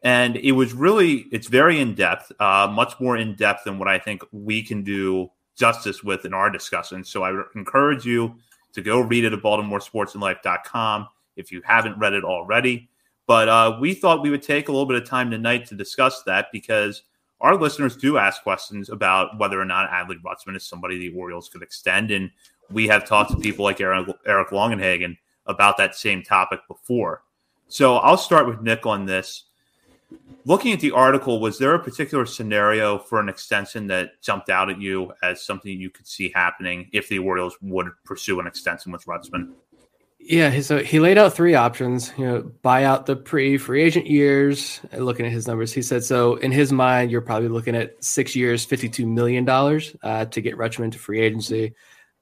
And it's very in-depth, much more in-depth than what I think we can do justice with in our discussion. So I encourage you to go read it at BaltimoreSportsAndLife.com if you haven't read it already. But we thought we would take a little bit of time tonight to discuss that because our listeners do ask questions about whether or not Adley Rutschman is somebody the Orioles could extend. And we have talked to people like Eric Longenhagen about that same topic before. So I'll start with Nick on this. Looking at the article, was there a particular scenario for an extension that jumped out at you as something you could see happening if the Orioles would pursue an extension with Rutschman? Yeah, so he laid out 3 options, buy out the pre-free agent years. Looking at his numbers, he said, so in his mind, you're probably looking at 6 years, $52 million to get Rutschman to free agency.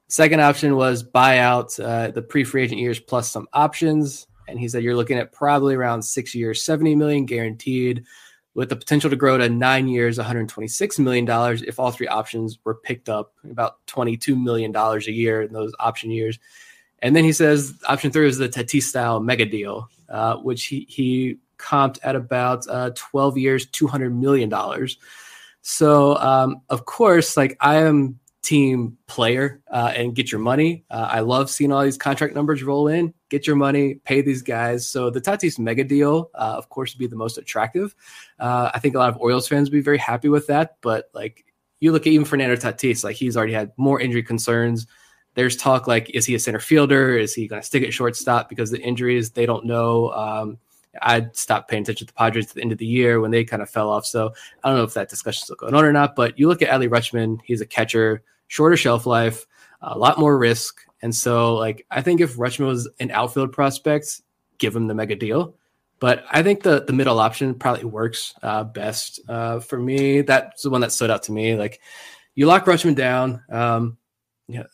Second option was buy out the pre-free agent years plus some options. And he said, you're looking at probably around 6 years, $70 million guaranteed with the potential to grow to 9 years, $126 million if all 3 options were picked up, about $22 million a year in those option years. And then he says option 3 is the Tatis style mega deal, which he comped at about 12 years, $200 million. So, of course, I am team player and get your money. I love seeing all these contract numbers roll in, get your money, pay these guys. So the Tatis mega deal, of course, would be the most attractive. I think a lot of Orioles fans would be very happy with that. But you look at even Fernando Tatis, he's already had more injury concerns. There's talk is he a center fielder? Is he going to stick at shortstop because of the injuries? They don't know. I stopped paying attention to the Padres at the end of the year when they kind of fell off. So I don't know if that discussion is still going on or not. But you look at Adley Rutschman, he's a catcher, shorter shelf life, a lot more risk. And so I think if Rutschman was an outfield prospect, give him the mega deal. But I think the middle option probably works best for me. That's the one that stood out to me. You lock Rutschman down. It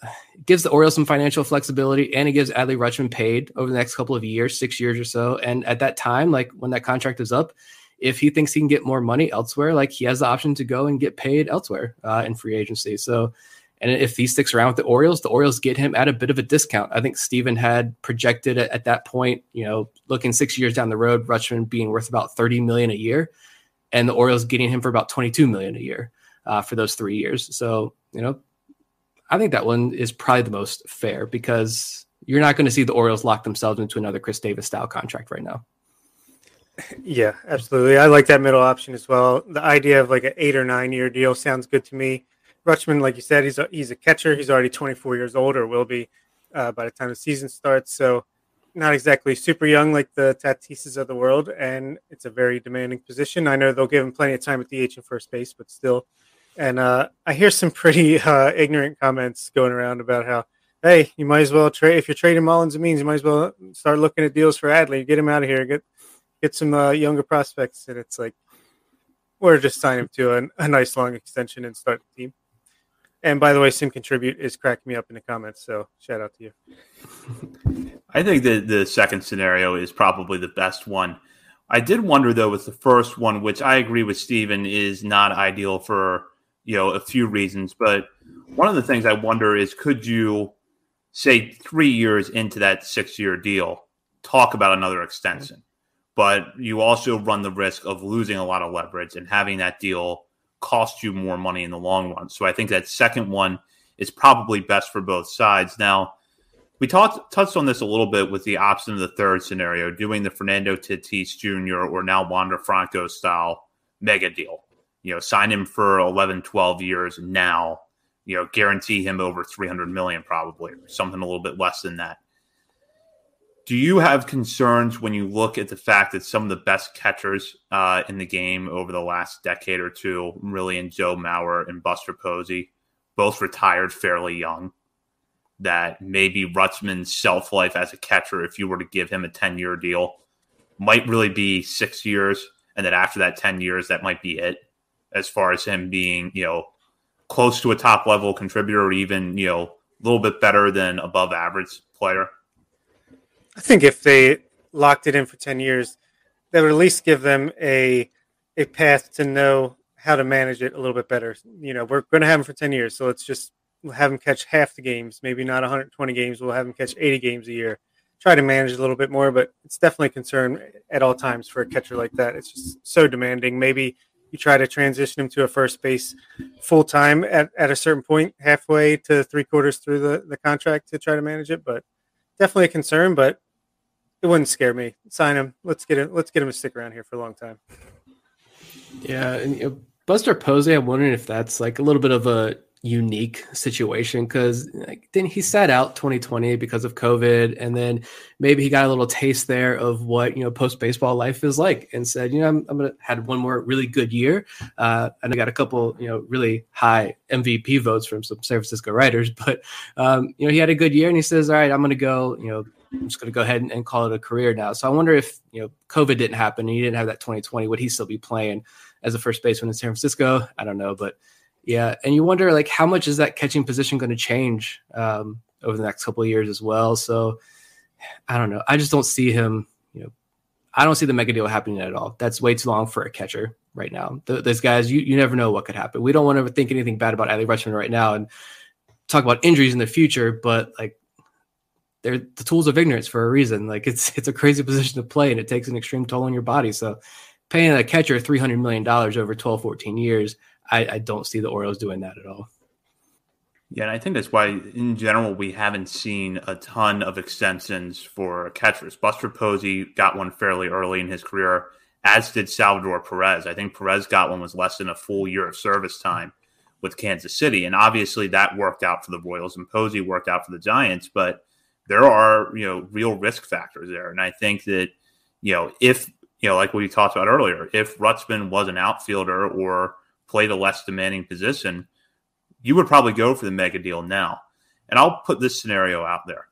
gives the Orioles some financial flexibility, and it gives Adley Rutschman paid over the next couple of years, 6 years or so. And at that time, when that contract is up, if he thinks he can get more money elsewhere, he has the option to go and get paid elsewhere in free agency. So, and if he sticks around with the Orioles get him at a bit of a discount. I think Steven had projected at that point, looking 6 years down the road, Rutschman being worth about $30 million a year, and the Orioles getting him for about $22 million a year for those 3 years. So, I think that one is probably the most fair because you're not going to see the Orioles lock themselves into another Chris Davis style contract right now. Yeah, absolutely. I like that middle option as well. The idea of an 8 or 9 year deal sounds good to me. Rutschman, like you said, he's a catcher. He's already 24 years old, or will be by the time the season starts. So not exactly super young like the Tatises of the world, and it's a very demanding position. I know they'll give him plenty of time at DH and first base, but still. And I hear some pretty ignorant comments going around about how, hey, you might as well trade. If you're trading Mullins and Means, you might as well start looking at deals for Adley. Get him out of here. Get some younger prospects. And it's we're just signing him to a nice long extension and start the team. And by the way, Sim Contribute is cracking me up in the comments. So shout out to you. I think that the second scenario is probably the best one. I did wonder, though, with the first one, which I agree with Steven is not ideal for a few reasons. But one of the things I wonder is, could you say 3 years into that 6 year deal, talk about another extension, but you also run the risk of losing a lot of leverage and having that deal cost you more money in the long run. So I think that second one is probably best for both sides. Now, we touched on this a little bit with the option of the third scenario, doing the Fernando Tatis Jr. or now Wander Franco style mega deal. Sign him for 11, 12 years now, guarantee him over $300 million probably, or something a little bit less than that. Do you have concerns when you look at the fact that some of the best catchers in the game over the last decade or two, really in Joe Mauer and Buster Posey, both retired fairly young, that maybe Rutschman's shelf life as a catcher, if you were to give him a 10-year deal, might really be 6 years, and that after that 10 years, that might be it, as far as him being, close to a top-level contributor or even, a little bit better than above-average player? I think if they locked it in for 10 years, that would at least give them a path to know how to manage it a little bit better. We're going to have him for 10 years, so let's just have him catch half the games, maybe not 120 games. We'll have him catch 80 games a year. Try to manage a little bit more, but it's definitely a concern at all times for a catcher like that. It's just so demanding. Maybe you try to transition him to a first base full time at a certain point, halfway to 3/4 through the contract to try to manage it. But definitely a concern, but it wouldn't scare me. Sign him. Let's get him to stick around here for a long time. Yeah, and Buster Posey, I'm wondering if that's like a little bit of a unique situation, because then he sat out 2020 because of COVID, and then maybe he got a little taste there of what post baseball life is like, and said, I'm gonna had one more really good year, and I got a couple really high MVP votes from some San Francisco writers, but he had a good year, and he says, all right, I'm gonna go, I'm just gonna go ahead and call it a career now. So I wonder if COVID didn't happen and he didn't have that 2020, would he still be playing as a first baseman in San Francisco? I don't know, but yeah, and you wonder like how much is that catching position going to change over the next couple of years as well. So I don't know. I just don't see him. I don't see the mega deal happening at all. That's way too long for a catcher right now. Those guys, you never know what could happen. We don't want to think anything bad about Adley Rutschman right now and talk about injuries in the future, but like they're the tools of ignorance for a reason. Like it's a crazy position to play, and it takes an extreme toll on your body. So paying a catcher $300 million over 12, 14 years, I don't see the Orioles doing that at all. Yeah, and I think that's why, in general, we haven't seen a ton of extensions for catchers. Buster Posey got one fairly early in his career, as did Salvador Perez. I think Perez got one was less than a full year of service time with Kansas City, and obviously that worked out for the Royals, and Posey worked out for the Giants, but there are, real risk factors there. And I think that, if, like we talked about earlier, if Rutschman was an outfielder or played a less demanding position, you would probably go for the mega deal now. And I'll put this scenario out there.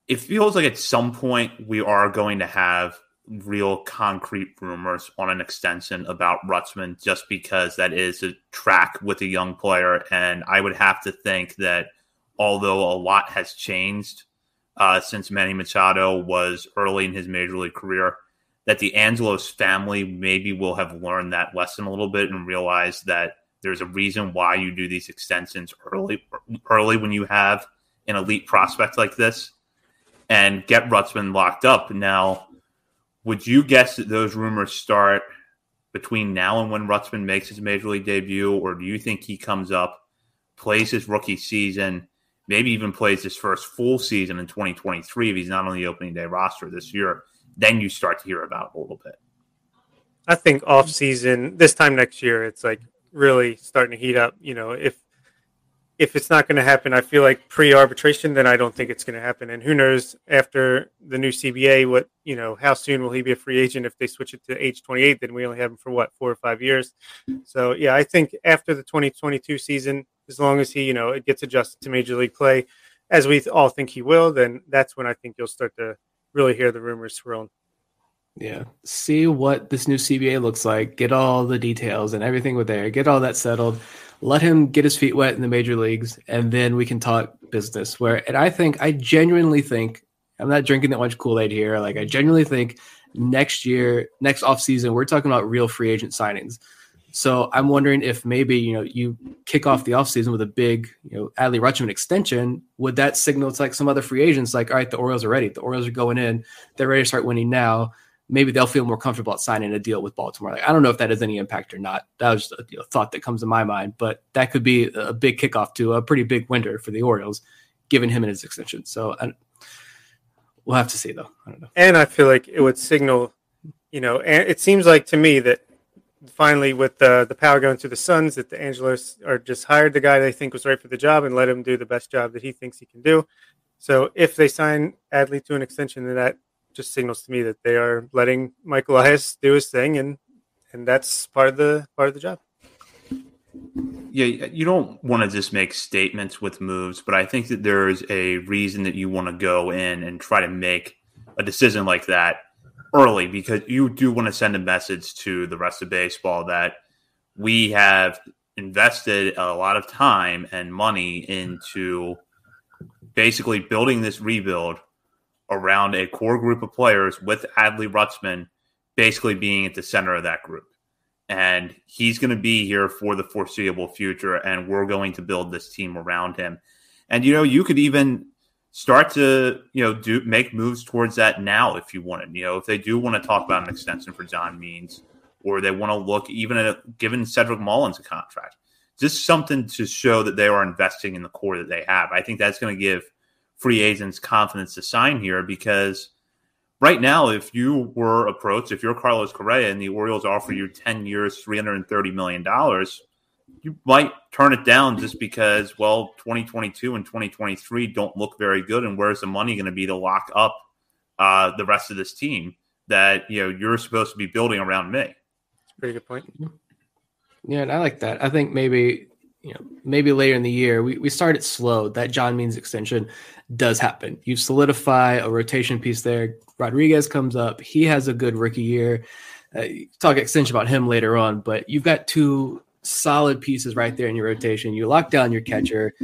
It feels like at some point we are going to have real concrete rumors on an extension about Rutschman, just because that is a track with a young player. And I would have to think that although a lot has changed since Manny Machado was early in his major league career, that the Angelos family maybe will have learned that lesson a little bit and realize that there's a reason why you do these extensions early when you have an elite prospect like this, and get Rutschman locked up. Now, would you guess that those rumors start between now and when Rutschman makes his major league debut, or do you think he comes up, plays his rookie season, maybe even plays his first full season in 2023 if he's not on the opening day roster this year? Then you start to hear about it a little bit. I think off season, this time next year, it's like really starting to heat up. If it's not going to happen, I feel like pre-arbitration, then I don't think it's going to happen. And who knows after the new CBA, what, how soon will he be a free agent? If they switch it to age 28, then we only have him for 4 or 5 years. So yeah, I think after the 2022 season, as long as he, it gets adjusted to major league play, as we all think he will, then that's when I think you'll start to really hear the rumors swirling. Yeah. See what this new CBA looks like, get all the details and everything with there, get all that settled, let him get his feet wet in the major leagues, and then we can talk business. And I genuinely think, I'm not drinking that much Kool-Aid here. Like, I genuinely think next offseason, we're talking about real free agent signings. So I'm wondering if maybe, you kick off the offseason with a big, Adley Rutschman extension. Would that signal to like some other free agents, like, all right, the Orioles are ready. The Orioles are going in. They're ready to start winning now. Maybe they'll feel more comfortable at signing a deal with Baltimore. Like, I don't know if that has any impact or not. That was a thought that comes to my mind, but that could be a big kickoff to a pretty big winter for the Orioles, given him and his extension. So we'll have to see, though. I don't know. And I feel like it would signal, and it seems like to me that finally with the power going to the Suns, that the Angelos are just hired the guy they think was right for the job and let him do the best job that he thinks he can do. So if they sign Adley to an extension, then that just signals to me that they are letting Mike Elias do his thing, and that's part of the job. Yeah, you don't want to just make statements with moves, but I think that there's a reason that you want to go in and try to make a decision like that early, because you do want to send a message to the rest of baseball that we have invested a lot of time and money into basically building this rebuild around a core group of players, with Adley Rutschman basically being at the center of that group. and he's going to be here for the foreseeable future, and we're going to build this team around him. And, you could even start to, make moves towards that now if you wanted. If they do want to talk about an extension for John Means, or they want to look even at giving Cedric Mullins a contract, just something to show that they are investing in the core that they have. I think that's going to give free agents confidence to sign here, because right now, if you were approached, if you're Carlos Correa and the Orioles offer you 10 years, $330 million, you might turn it down just because, 2022 and 2023 don't look very good. And where's the money going to be to lock up the rest of this team that, you're supposed to be building around me? That's a pretty good point. Yeah, and I like that. I think maybe later in the year, we started slow. That John Means extension does happen. You solidify a rotation piece there. Rodriguez comes up. He has a good rookie year. Talk extension about him later on, but you've got two solid pieces right there in your rotation. You lock down your catcher.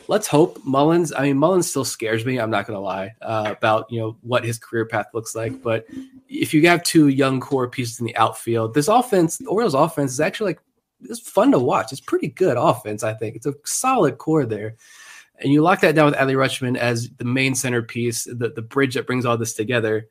Let's hope Mullins. I mean, Mullins still scares me. I'm not going to lie about what his career path looks like. But if you have two young core pieces in the outfield, this offense, the Orioles offense, is actually it's fun to watch. It's pretty good offense. I think it's a solid core there. And you lock that down with Adley Rutschman as the main centerpiece, the bridge that brings all this together.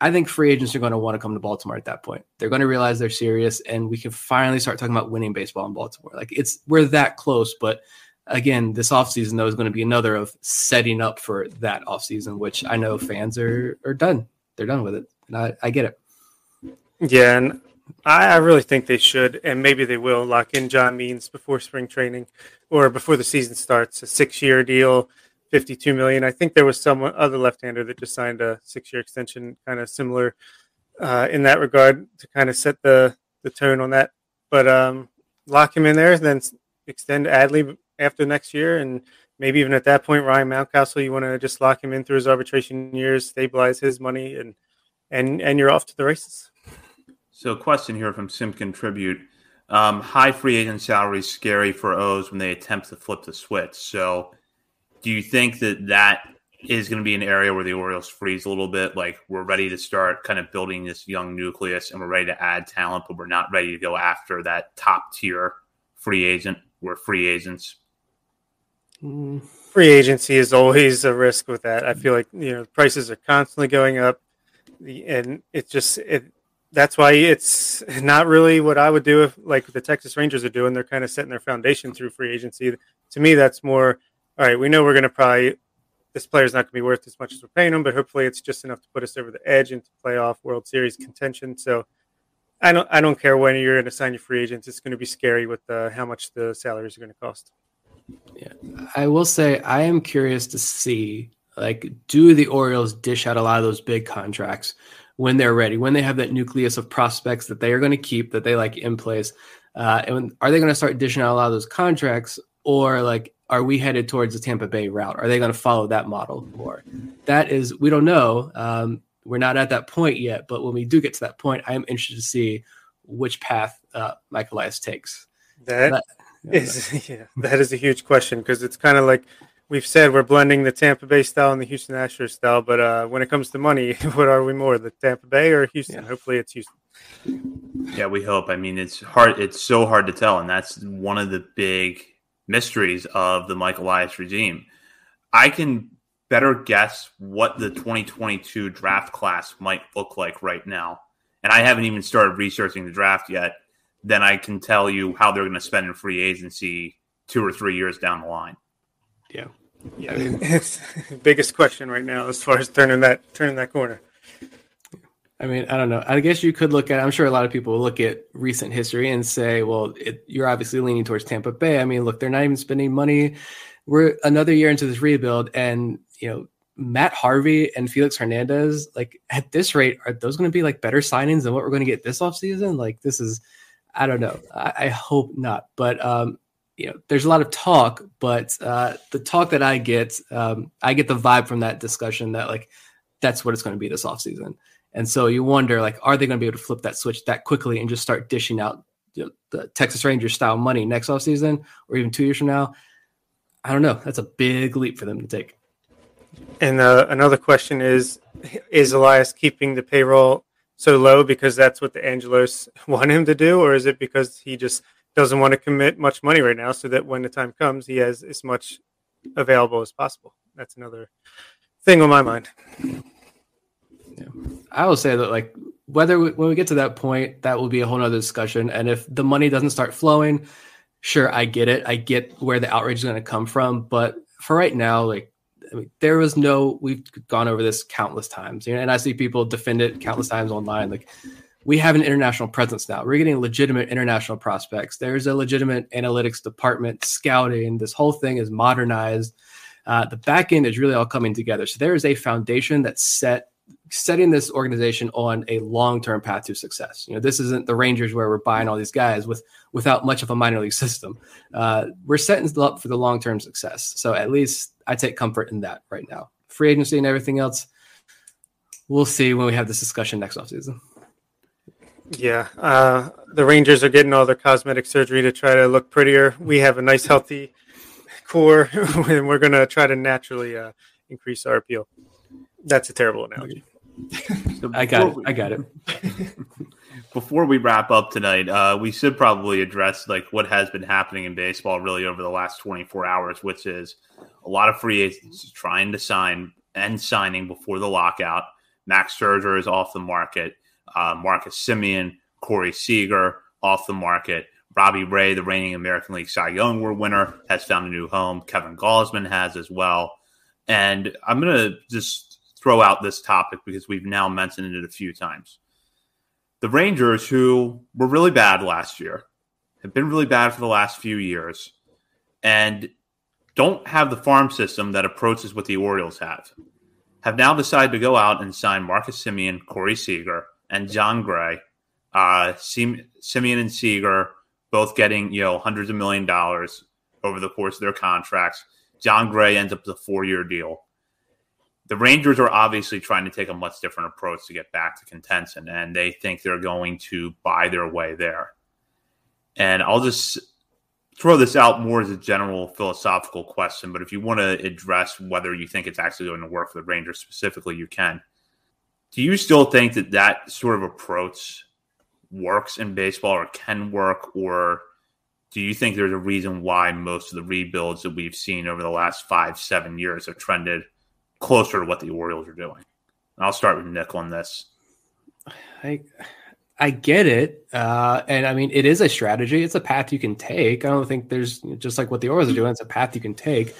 I think free agents are going to want to come to Baltimore at that point. They're going to realize they're serious, and we can finally start talking about winning baseball in Baltimore. We're that close, but again, this offseason, though, is going to be another of setting up for that offseason, which I know fans are done. They're done with it, and I get it. Yeah, and I really think they should, and maybe they will, lock in John Means before spring training or before the season starts. A 6-year deal, $52 million. I think there was some other left-hander that just signed a 6-year extension, kind of similar in that regard, to kind of set the tone on that. But lock him in there, then extend Adley after next year, and maybe even at that point, Ryan Mountcastle, you want to just lock him in through his arbitration years, stabilize his money, and you're off to the races. So a question here from Simpkin Tribute. High free agent salary is scary for O's when they attempt to flip the switch. So do you think that is going to be an area where the Orioles freeze a little bit? Like, we're ready to start kind of building this young nucleus and we're ready to add talent, but we're not ready to go after that top tier free agent. We're free agents. Free agency is always a risk with that. I feel like, prices are constantly going up, and that's why it's not really what I would do if, like the Texas Rangers are doing. They're kind of setting their foundation through free agency. To me, that's more, all right, we know we're going to this player's not going to be worth as much as we're paying him, but hopefully it's just enough to put us over the edge into playoff World Series contention. So I don't care when you're going to sign your free agents. It's going to be scary with how much the salaries are going to cost. Yeah, I will say I am curious to see, do the Orioles dish out a lot of those big contracts when they're ready, when they have that nucleus of prospects that they are going to keep, that they like in place? And are they going to start dishing out a lot of those contracts, or are we headed towards the Tampa Bay route? Are they going to follow that model? Or we don't know. We're not at that point yet, but when we do get to that point, I am interested to see which path Mike Elias takes. That is a huge question, because it's kind of like we've said, we're blending the Tampa Bay style and the Houston Astros style. But when it comes to money, what are we more, the Tampa Bay or Houston? Yeah. Hopefully it's Houston. Yeah, we hope. I mean, it's hard. It's so hard to tell. And that's one of the big mysteries of the Mike Elias regime. I can better guess what the 2022 draft class might look like right now. And I haven't even started researching the draft yet. Then I can tell you how they're going to spend in free agency 2 or 3 years down the line. Yeah. I mean, it's the biggest question right now as far as turning that corner. I mean, I don't know. I guess you could look at, I'm sure a lot of people will look at recent history and say, well, you're obviously leaning towards Tampa Bay. I mean, look, they're not even spending money. We're another year into this rebuild, and, Matt Harvey and Felix Hernandez, at this rate, are those going to be better signings than what we're going to get this offseason? This is, I don't know. I hope not. But, there's a lot of talk, but the talk that I get the vibe from that discussion that that's what it's going to be this offseason. And so you wonder, are they going to be able to flip that switch that quickly and just start dishing out the Texas Rangers style money next offseason, or even 2 years from now? I don't know. That's a big leap for them to take. And another question is Elias keeping the payroll so low because that's what the Angelos want him to do, or is it because he just doesn't want to commit much money right now so that when the time comes, he has as much available as possible? That's another thing on my mind. Yeah. I will say that, like, when we get to that point, that will be a whole nother discussion. And if the money doesn't start flowing, sure, I get it. I get where the outrage is going to come from. But for right now, like, I mean, we've gone over this countless times, and I see people defend it countless times online. Like, we have an international presence now. We're getting legitimate international prospects. There's a legitimate analytics department, scouting. This whole thing is modernized. The back end is really all coming together. So there is a foundation that's setting this organization on a long-term path to success. This isn't the Rangers where we're buying all these guys without much of a minor league system. We're setting them up for the long-term success. So at least I take comfort in that right now. Free agency and everything else, we'll see when we have this discussion next offseason. Yeah, the Rangers are getting all their cosmetic surgery to try to look prettier. We have a nice, healthy core, and we're going to try to naturally increase our appeal. That's a terrible analogy. So I got it. Before we wrap up tonight, we should probably address like what has been happening in baseball really over the last 24 hours, which is a lot of free agents trying to signing before the lockout. Max Scherzer is off the market. Marcus Semien, Corey Seager off the market. Robbie Ray, the reigning American League Cy Young Award winner, has found a new home. Kevin Gausman has as well. And I'm going to just throw out this topic because we've now mentioned it a few times. The Rangers, who were really bad last year, have been really bad for the last few years, and don't have the farm system that approaches what the Orioles have now decided to go out and sign Marcus Semien, Corey Seager, and John Gray. Semien and Seager both getting hundreds of $1 million over the course of their contracts. John Gray ends up with a 4-year deal. The Rangers are obviously trying to take a much different approach to get back to contention, and they think they're going to buy their way there. And I'll just throw this out more as a general philosophical question, but if you want to address whether you think it's actually going to work for the Rangers specifically, you can. Do you still think that sort of approach works in baseball or can work, or do you think there's a reason why most of the rebuilds that we've seen over the last 5-7 years have trended closer to what the Orioles are doing? And I'll start with Nick on this. I get it. And I mean, it is a strategy. It's a path you can take. I don't think there's just like what the Orioles are doing. It's a path you can take,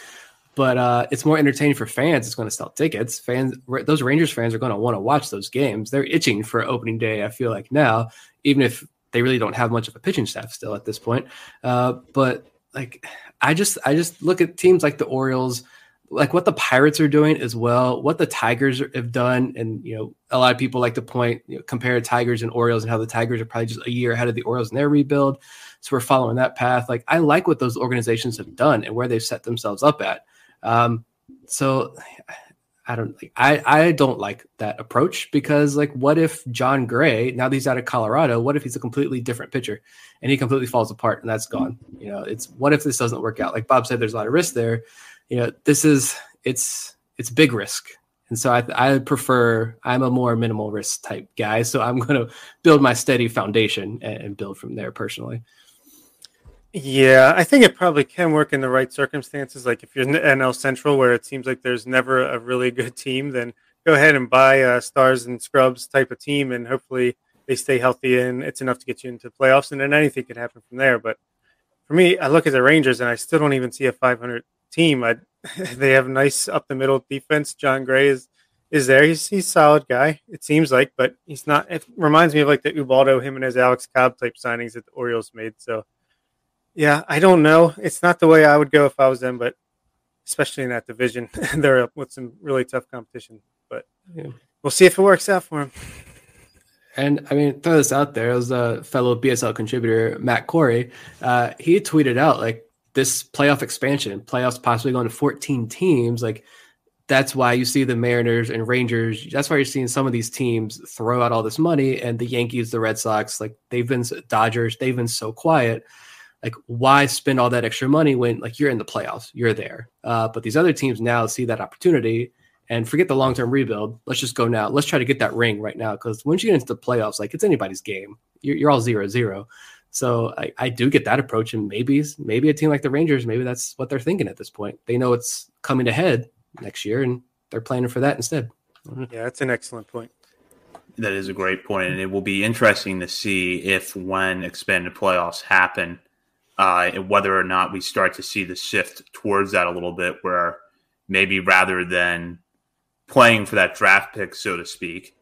but it's more entertaining for fans. It's going to sell tickets. Those Rangers fans are going to want to watch those games. They're itching for opening day, I feel like now, even if they really don't have much of a pitching staff still at this point. But like, I just look at teams like the Orioles, like what the Pirates are doing as well, what the Tigers have done. And, a lot of people like to compare Tigers and Orioles and how the Tigers are probably just a year ahead of the Orioles in their rebuild. So we're following that path. Like, I like what those organizations have done and where they've set themselves up at. So I don't like that approach because, like, what if John Gray, now that he's out of Colorado, what if he's a completely different pitcher and he completely falls apart and that's gone? It's what if this doesn't work out? Like Bob said, there's a lot of risk there. It's big risk. And so I'm a more minimal risk type guy. So I'm going to build my steady foundation and build from there personally. Yeah, I think it probably can work in the right circumstances. Like if you're in the NL Central where it seems like there's never a really good team, then go ahead and buy a stars and scrubs type of team, and hopefully they stay healthy and it's enough to get you into the playoffs, and then anything could happen from there. But for me, I look at the Rangers and I still don't even see a 500 team. They have nice up the middle defense. John Gray is there. He's a solid guy, it seems like, but he's not. It reminds me of like the Ubaldo, Jimenez, Alex Cobb type signings that the Orioles made. So yeah, I don't know. It's not the way I would go if I was them, but especially in that division, they're up with some really tough competition. But yeah, we'll see if it works out for him. And I mean, throw this out there. It was a fellow BSL contributor, Matt Corey. He tweeted out like this playoff expansion, playoffs possibly going to 14 teams. Like that's why you see the Mariners and Rangers. That's why you're seeing some of these teams throw out all this money, and the Yankees, the Red Sox, like Dodgers, they've been so quiet. Like, why spend all that extra money when, like, you're in the playoffs? You're there. But these other teams now see that opportunity, and forget the long-term rebuild. Let's just go now. Let's try to get that ring right now, because once you get into the playoffs, like, it's anybody's game. You're all 0-0. So I do get that approach, and maybe a team like the Rangers, maybe that's what they're thinking at this point. They know it's coming ahead next year, and they're planning for that instead. Yeah, that's an excellent point. That is a great point, and it will be interesting to see if, when expanded playoffs happen, whether or not we start to see the shift towards that a little bit, where maybe rather than playing for that draft pick, so to speak,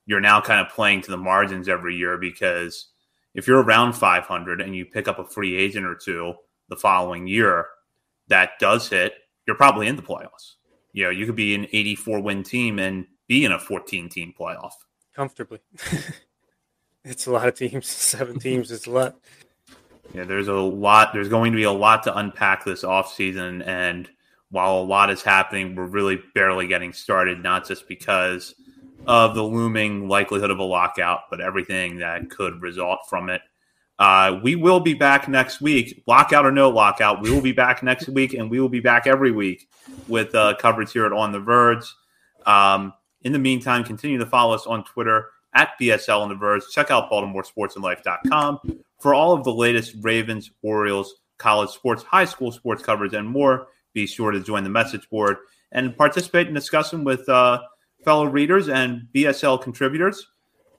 you're now kind of playing to the margins every year, because if you're around 500 and you pick up a free agent or two the following year that does hit, you're probably in the playoffs. You could be an 84-win team and be in a 14-team playoff. Comfortably. It's a lot of teams. 7 teams is a lot. Yeah, there's going to be a lot to unpack this offseason, and while a lot is happening, we're really barely getting started, not just because of the looming likelihood of a lockout, but everything that could result from it. We will be back next week, lockout or no lockout. We will be back next week, and we will be back every week with coverage here at On the Verge. In the meantime, continue to follow us on Twitter at BSL on the Verge. Check out BaltimoreSportsAndLife.com for all of the latest Ravens, Orioles, college sports, high school sports coverage, and more. Be sure to join the message board and participate in discussion with fellow readers and BSL contributors.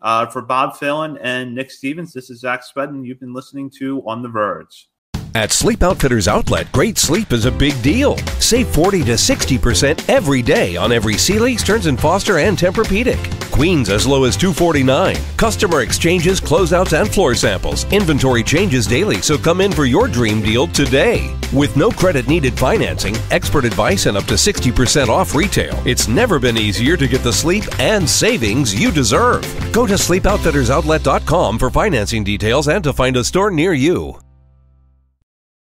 For Bob Phelan and Nick Stevens, this is Zach Spedden. You've been listening to On the Verge. At Sleep Outfitters Outlet, great sleep is a big deal. Save 40 to 60% every day on every Sealy, Stearns & Foster, and Tempur-Pedic. Queens as low as $249. Customer exchanges, closeouts, and floor samples. Inventory changes daily, so come in for your dream deal today. With no credit needed financing, expert advice, and up to 60% off retail, it's never been easier to get the sleep and savings you deserve. Go to SleepOutfittersOutlet.com for financing details and to find a store near you.